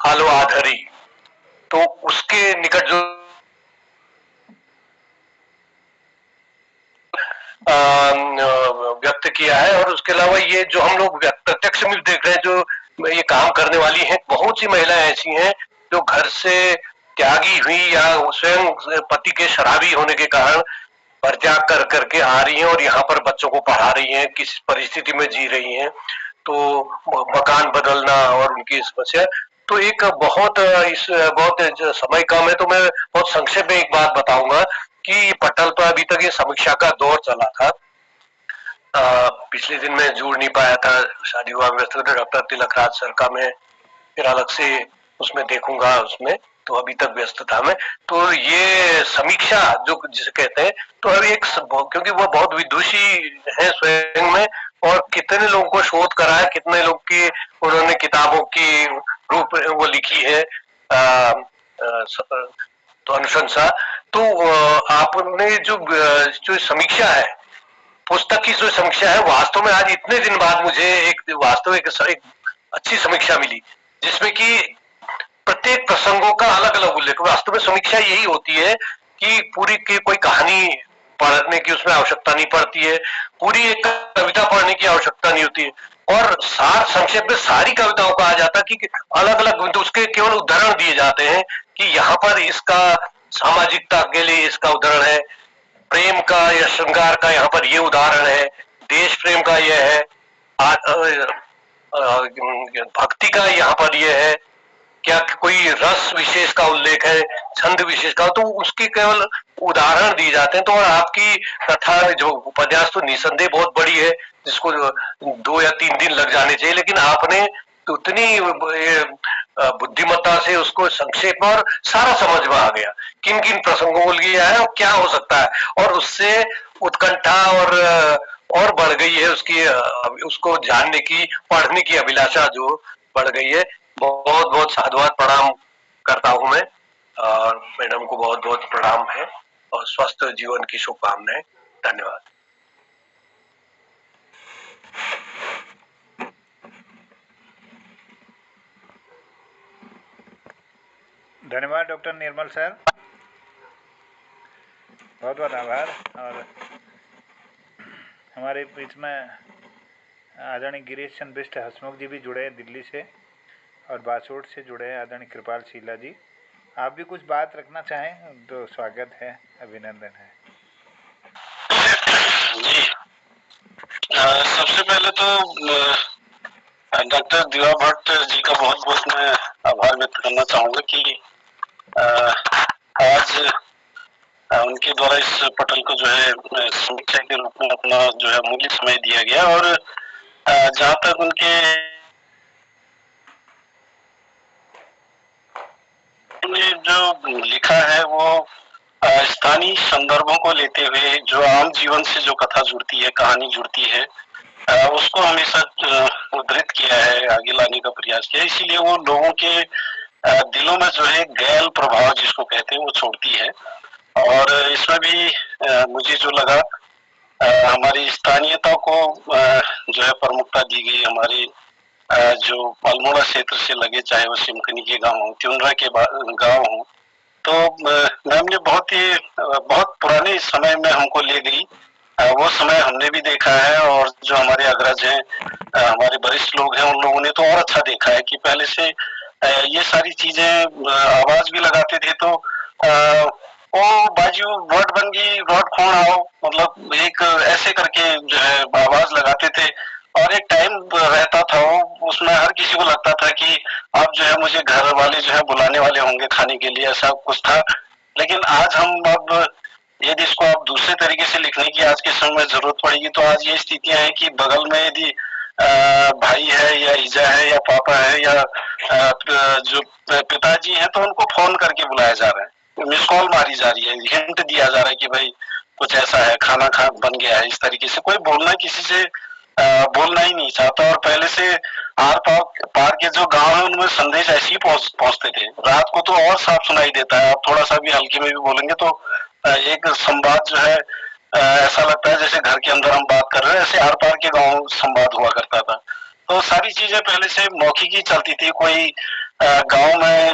आलो आधरी, तो उसके निकट जो व्यक्त किया है। और उसके अलावा ये जो हम लोग प्रत्यक्ष में देख रहे हैं, जो ये काम करने वाली हैं, बहुत सी महिलाएं ऐसी हैं जो घर से त्यागी हुई या स्वयं पति के शराबी होने के कारण परित्याग कर करके आ रही हैं और यहाँ पर बच्चों को पढ़ा रही हैं, किस परिस्थिति में जी रही हैं, तो मकान बदलना और उनकी समस्या। तो एक बहुत समय कम है, तो मैं बहुत संक्षेप में एक बात बताऊंगा कि पटल पर अभी तक ये समीक्षा का दौर चला था। पिछले दिन मैं जुड़ नहीं पाया था, शादी विवाह व्यस्त थे, डॉक्टर तिलक राज सर का मैं फिर अलग से उसमें देखूंगा, उसमें तो अभी तक व्यस्त था मैं। तो ये समीक्षा जो जिसे कहते हैं, तो अभी एक क्योंकि वो बहुत विदुषी है स्वयं में, और कितने लोगों को शोध करा है, कितने लोग की उन्होंने किताबों की रूप वो लिखी है तो अनुशंसा। तो आपने जो समीक्षा है, पुस्तक की जो समीक्षा है, वास्तव में आज इतने दिन बाद मुझे एक अच्छी समीक्षा मिली, जिसमें कि प्रत्येक प्रसंगों का अलग अलग उल्लेख। वास्तव में समीक्षा यही होती है कि पूरी की कोई कहानी पढ़ने की उसमें आवश्यकता नहीं पड़ती है, पूरी एक कविता पढ़ने की आवश्यकता नहीं होती है, और सार संक्षेप में सारी कविताओं का आ जाता है कि अलग अलग उसके केवल उदाहरण दिए जाते हैं कि यहाँ पर इसका सामाजिकता के लिए इसका उदाहरण है, प्रेम का या श्रृंगार का यहाँ पर ये उदाहरण है, देश प्रेम का यह है, भक्ति का यहाँ पर यह है, क्या कोई रस विशेष का उल्लेख है, छंद विशेष का, तो उसके केवल उदाहरण दिए जाते हैं। तो और आपकी कथा जो उपन्यास तो निसंदेह बहुत बड़ी है, जिसको 2 या 3 दिन लग जाने चाहिए, लेकिन आपने उतनी बुद्धिमत्ता से उसको संक्षेप में और सारा समझ में आ गया, किन किन प्रसंगों को लिया है और क्या हो सकता है, और उससे उत्कंठा और बढ़ गई है, उसको जानने की, पढ़ने की अभिलाषा जो बढ़ गई है। बहुत बहुत साधुवाद प्रणाम करता हूं मैं, और मैडम को बहुत बहुत प्रणाम है, और स्वस्थ जीवन की शुभकामनाएं। धन्यवाद। धन्यवाद डॉक्टर निर्मल सर। बहुत बहुत आभार। और हमारे बीच में आदरणीय गिरीश चंद्र बिष्ट हसमुख जी भी जुड़े हैं दिल्ली से, और बासोट से जुड़े हैं आदरणीय कृपाल शीला जी। आप भी कुछ बात रखना चाहें तो स्वागत है, अभिनंदन है। जी, सबसे पहले तो डॉक्टर दिवा भट्ट जी का बहुत बहुत मैं आभार व्यक्त करना चाहूंगा कि आज उनके द्वारा इस पटल को जो है समीक्षा के रूप में अपना जो है अमूल्य समय दिया गया। और जहाँ तक उनके जो लिखा है वो स्थानीय संदर्भों को लेते हुए जो आम जीवन से जो कथा जुड़ती है, कहानी जुड़ती है, उसको हमेशा उद्धृत किया है, आगे लाने का प्रयास किया। इसीलिए वो लोगों के दिलों में जो है गैल प्रभाव जिसको कहते हैं वो छोड़ती है। और इसमें भी मुझे जो लगा हमारी स्थानीयता को जो है प्रमुखता दी गई। हमारे जो अल्मोड़ा क्षेत्र से लगे, चाहे वो सिमकनी के गांव हो, त्युनरा के गांव हो, तो मैम ने बहुत पुराने समय में हमको ले गई। वो समय हमने भी देखा है, और जो हमारे अग्रज हैं, हमारे वरिष्ठ लोग हैं, उन लोगों ने तो और अच्छा देखा है कि पहले से ये सारी चीजें आवाज भी लगाते थे तो ओ बाजू रोड बन गई, रोड खोण आओ, मतलब एक ऐसे करके जो है आवाज लगाते थे। और एक टाइम रहता था वो, उसमें हर किसी को लगता था कि अब जो है मुझे घर वाले जो है बुलाने वाले होंगे खाने के लिए, ऐसा कुछ था। लेकिन आज हम अब यदि इसको आप दूसरे तरीके से लिखने की आज के समय में जरूरत पड़ेगी तो आज ये स्थितियां हैं कि बगल में यदि भाई है या ईजा है या पापा है या जो पिताजी हैं तो उनको फोन करके बुलाया जा रहा है, मिस कॉल मारी जा रही है, हिंट दिया जा रहा है कि भाई कुछ ऐसा है, खाना बन गया है। इस तरीके से कोई बोलना किसी से बोलना ही नहीं चाहता। और पहले से आर पार के जो गांव है उनमें संदेश ऐसे ही पहुंचते थे। रात को तो और साफ सुनाई देता है, आप थोड़ा सा भी हल्के में भी बोलेंगे तो एक संवाद जो है ऐसा लगता है जैसे घर के अंदर हम बात कर रहे हैं, ऐसे आर पार के गांव संवाद हुआ करता था। तो सारी चीजें पहले से मौखिक ही चलती थी। कोई गांव में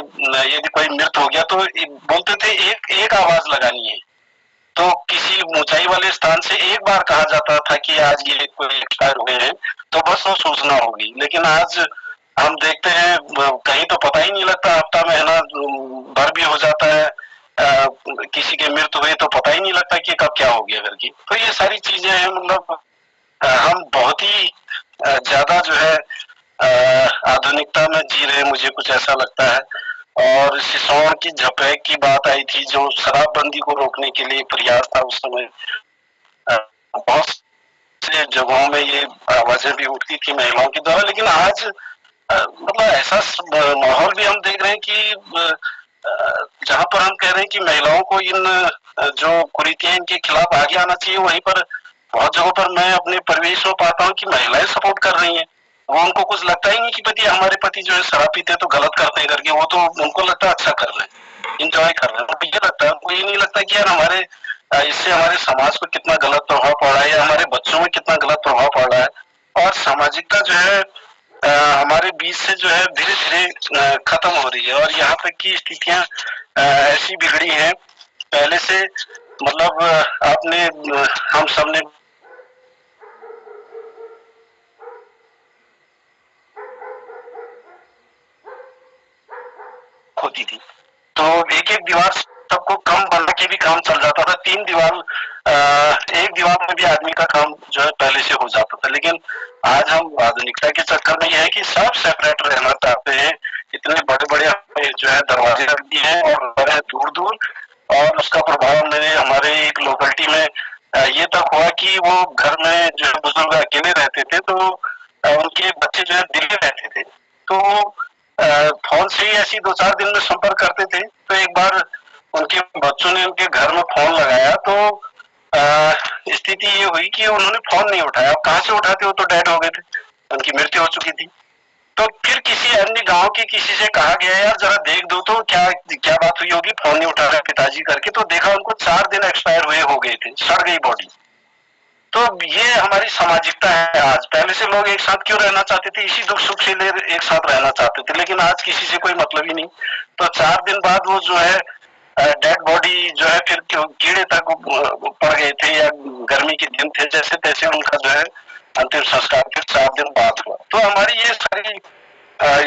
यदि कोई मृत हो गया तो बोलते थे एक आवाज लगानी है, तो किसी ऊंचाई वाले स्थान से एक बार कहा जाता था कि आज ये कोई एक्सपायर हुए हैं, तो बस वो सूचना होगी। लेकिन आज हम देखते हैं कहीं तो पता ही नहीं लगता, हफ्ता महीना भर भी हो जाता है, किसी के मृत्यु हुए तो पता ही नहीं लगता कि कब क्या हो गया घर की। तो ये सारी चीजें हैं, मतलब हम बहुत ही ज्यादा जो है आधुनिकता में जी रहे हैं, मुझे कुछ ऐसा लगता है। और सिसोन की झपेक की बात आई थी, जो शराबबंदी को रोकने के लिए प्रयास था उस समय, बहुत से जगहों में ये आवाजें भी उठती थी महिलाओं के द्वारा। लेकिन आज मतलब ऐसा माहौल भी हम देख रहे हैं कि जहां पर हम कह रहे हैं कि महिलाओं को इन जो कुरीतियां इनके खिलाफ आगे आना चाहिए, वहीं पर बहुत जगहों पर मैं अपने परिवेश में पाता हूँ कि महिलाएं सपोर्ट कर रही हैं। वो उनको कुछ लगता ही नहीं कि पति हमारे पति जो है शराब पीते तो गलत करते हैं करके, वो तो उनको लगता है अच्छा कर रहे हैं, इंजॉय कर रहे हैं। उनको ये लगता है, उनको ये नहीं लगता कि यार हमारे इससे हमारे समाज पर कितना गलत प्रभाव पड़ रहा है या हमारे बच्चों में कितना गलत प्रभाव पड़ रहा है। और सामाजिकता जो है हमारे बीच से जो है धीरे धीरे खत्म हो रही है। और यहाँ तक की स्थितियां ऐसी बिगड़ी हैं पहले से, मतलब आपने हम सबने होती थी तो एक एक दीवार सबको कम बना के भी काम चल जाता था। 3 दीवार एक दीवार में भी आदमी का काम जो है पहले से हो जाता था। लेकिन आज हम आधुनिकता के चक्कर में यह है कि सब सेपरेट रहना चाहते हैं, इतने बड़े बड़े जो है दरवाजे रख दिए हैं और दूर दूर। और उसका प्रभाव मेरे हमारे एक लोकेलिटी में ये तक हुआ कि वो घर में जो है बुजुर्ग अकेले रहते थे तो उनके बच्चे जो है दिल्ली रहते थे, तो फोन से ही ऐसी 2-4 दिन में संपर्क करते थे। तो एक बार उनके बच्चों ने उनके घर में फोन लगाया तो स्थिति ये हुई कि उन्होंने फोन नहीं उठाया। अब कहाँ से उठाते, वो तो डेड हो गए थे, उनकी मृत्यु हो चुकी थी। तो फिर किसी अन्य गांव के किसी से कहा गया यार जरा देख दो तो क्या क्या बात हुई होगी, फोन नहीं उठा रहे पिताजी करके। तो देखा उनको 4 दिन एक्सपायर हुए हो गए थे, सड़ गई बॉडी। तो ये हमारी सामाजिकता है आज। पहले से लोग एक साथ क्यों रहना चाहते थे, इसी दुख सुख के लिए एक साथ रहना चाहते थे, लेकिन आज किसी से कोई मतलब ही नहीं। तो 4 दिन बाद वो जो है डेड बॉडी जो है फिर कीड़े तक पड़ गए थे या गर्मी के दिन थे, जैसे तैसे उनका जो है अंतिम संस्कार फिर 7 दिन बाद हुआ। तो हमारी ये सारी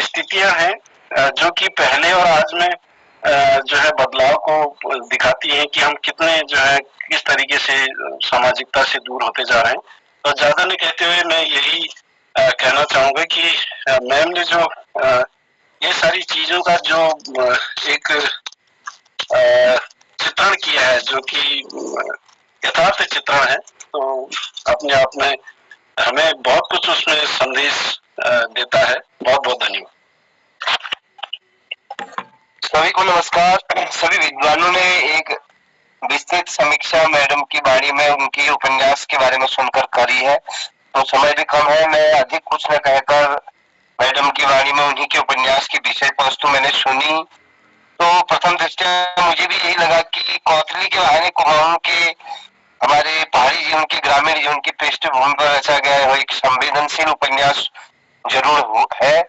स्थितियां हैं जो कि पहले और आज में जो है बदलाव को दिखाती हैं कि हम कितने जो है किस तरीके से सामाजिकता से दूर होते जा रहे हैं। तो ज्यादा नहीं कहते हुए मैं यही कहना चाहूंगा कि मैम ने जो ये सारी चीजों का जो एक चित्रण किया है, जो कि यथार्थ चित्रण है, तो अपने आप में हमें बहुत कुछ उसमें संदेश देता है। बहुत बहुत धन्यवाद। सभी को नमस्कार। सभी विद्वानों ने एक विस्तृत समीक्षा मैडम की वाणी में उनकी उपन्यास के बारे में सुनकर करी है, तो समय भी कम है। मैं अधिक कुछ न कहकर मैडम की वाणी में उन्हीं के उपन्यास की विषय वस्तु मैंने सुनी, तो प्रथम दृष्टया मुझे भी यही लगा कि कौतली के बहाने कुमाऊं के हमारे पहाड़ी जीवन के ग्रामीण जीवन की पृष्ठभूमि पर रचा गया है एक संवेदनशील उपन्यास जरूर है,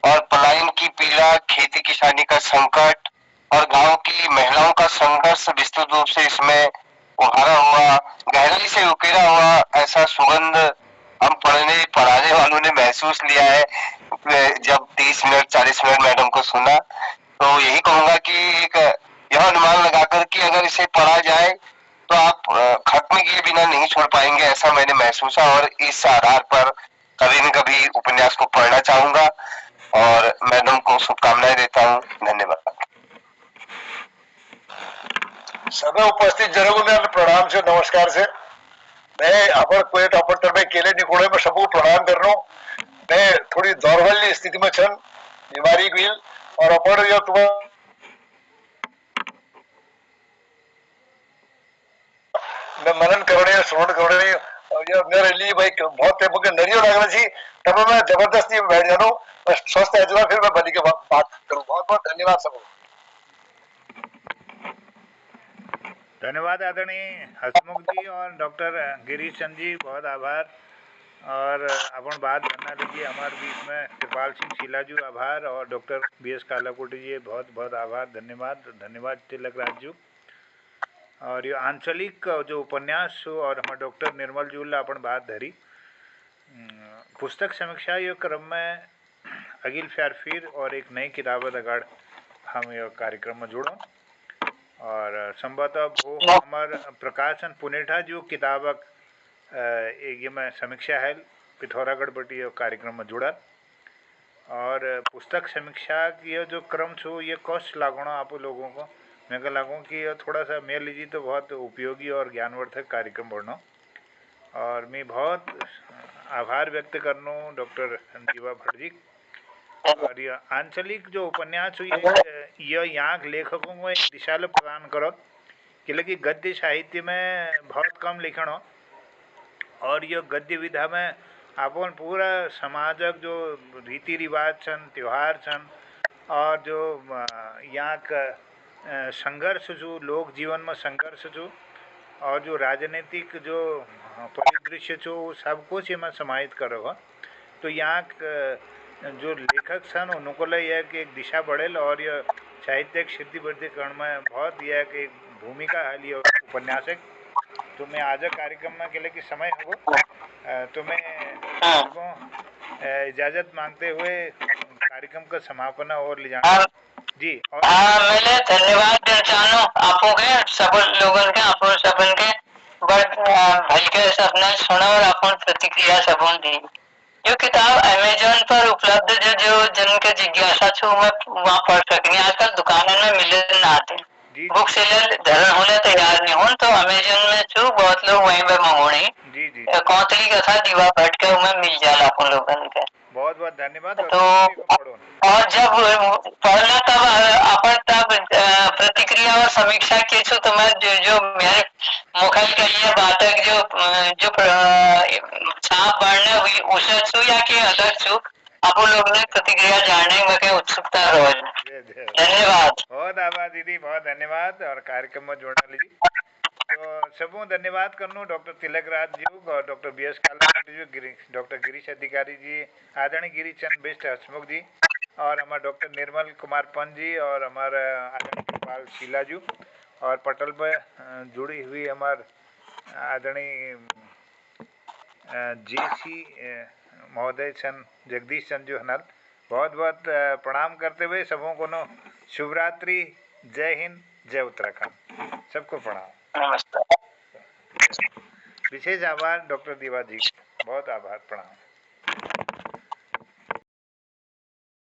और पलायन की पीड़ा, खेती किसानी का संकट और गांव की महिलाओं का संघर्ष विस्तृत रूप से इसमें उभारा हुआ, गहराई से उकेरा हुआ ऐसा सुगंध हम पढ़ाने वालों ने महसूस लिया है जब 30 मिनट 40 मिनट मैडम को सुना। तो यही कहूंगा कि एक यह अनुमान लगाकर कि अगर इसे पढ़ा जाए तो आप खत्म किए बिना नहीं छोड़ पाएंगे, ऐसा मैंने महसूसा, और इस आधार पर कभी न कभी उपन्यास को पढ़ना चाहूंगा और मैडम को शुभकामनाएं देता हूँ। धन्यवाद। सगळं उपस्थित जनों प्रणाम से नमस्कार से मैं अपन कोई टॉपर में केले निकोड़े में सबको प्रणाम कर रहा हूँ। मैं थोड़ी दौर्बल्य स्थिति में छन बीमारी की, और अपन ये तुम मैं मनन करने श्रवण करने ये मेरे लिए भाई बहुत मुझे नरियो लगना चाहिए, तब मैं जबरदस्ती बैठ जाऊँ, मैं स्वस्थ है जो फिर मैं बनी के बात करूँ। बहुत बहुत धन्यवाद सबको। धन्यवाद आदरणीय हसमुख जी और डॉक्टर गिरीश चंद जी, बहुत आभार। और अपन बात करना लीजिए हमारे बीच में कृपाल सिंह शीलाजू, आभार, और डॉक्टर BS कालाकोटी जी, बहुत बहुत आभार, धन्यवाद। धन्यवाद तिलक राजू। और ये आंचलिक जो उपन्यास और हमारे डॉक्टर निर्मल जूला अपन बात धरी पुस्तक समीक्षा ये क्रम में अगिल फिर और एक नई किताब दगाड़ हम ये कार्यक्रम में जुड़ो, और संभवतः वो हमार प्रकाशन पुनेठा जो किताबक एक ये में समीक्षा है पिथौरागढ़ बटी कार्यक्रम में जुड़ा, और पुस्तक समीक्षा की ये जो क्रम छो ये कौश लागणो आप लोगों को, मैं कह लागूँ कि ये थोड़ा सा मेल लीजिए तो बहुत उपयोगी और ज्ञानवर्धक कार्यक्रम बढ़नो। और मैं बहुत आभार व्यक्त करना डॉक्टर दीवा भट्ट जी। और ये आंचलिक जो उपन्यास हुई ये यहाँ लेखकों को एक दिशा प्रदान करो कि लगी गद्य साहित्य में बहुत कम लिखण हो, और ये गद्य विधा में अपन पूरा समाजक जो रीति रिवाज छन, त्यौहार छन, और जो यहाँ का संघर्ष जो लोक जीवन में संघर्ष जो और जो राजनीतिक जो परिदृश्य जो सब कुछ में समाहित करो। तो यहाँ जो लेखक सन उनको यह कि एक दिशा बढ़ेल, और यह साहित्यिक सिद्धि वृद्धि करण में बहुत यह कि भूमिका है लिए उपन्यासक। तो मैं आज कार्यक्रम में के लिए कि समय हो तो मैं इजाजत मांगते हुए कार्यक्रम का समापन और ले जाना जी। और मैंने धन्यवाद देना चाहूँ आपो के सब लोगन के, आप सबन के भल के सबने सुना और अपन प्रतिक्रिया सबन दी। जो किताब अमेजोन पर उपलब्ध जो जिनके जिज्ञासा छो मैं वहाँ पढ़ सकनी, आजकल दुकानों में मिले ना आते, बुक सेलर धरण होने तैयार नहीं हो, तो अमेजोन में छो बहुत लोग वहीं पे मंगोनी कौतली कथा दीवा भट्ट के उमें मिल जाला अपन लोगन के। बहुत बहुत धन्यवाद। तो और जब पढ़ना तब अपन तब प्रतिक्रिया और समीक्षा की छो, तो मैं जो मेरे मुखल के लिए बात है जो छाप बढ़ने हुई उसे छू या कि अलग छू, आप लोग ने प्रतिक्रिया जानने में के उत्सुकता रहो। धन्यवाद। बहुत आभार दीदी, बहुत धन्यवाद। और कार्यक्रम में जोड़ने लीजिए तो सबों धन्यवाद करनो डॉक्टर तिलक राज जी और डॉक्टर BS कालाकोटी जी, डॉक्टर गिरीश अधिकारी जी, आदरणीय गिरीश चंद बिष्ट हसमुख जी, और हमारे डॉक्टर निर्मल कुमार पंत जी और हमारे आदरणीय कृपाल शीलाजू और पटल पर जुड़ी हुई हमारे आदरणीय JC महोदय सन जगदीश चंद हनल, बहुत बहुत प्रणाम करते हुए सबों को नो शुभ रात्रि, जय हिंद, जय उत्तराखंड, सबको प्रणाम। नमस्कार। विशेष आभार डॉक्टर दीवा जी, बहुत आभार, प्रणाम।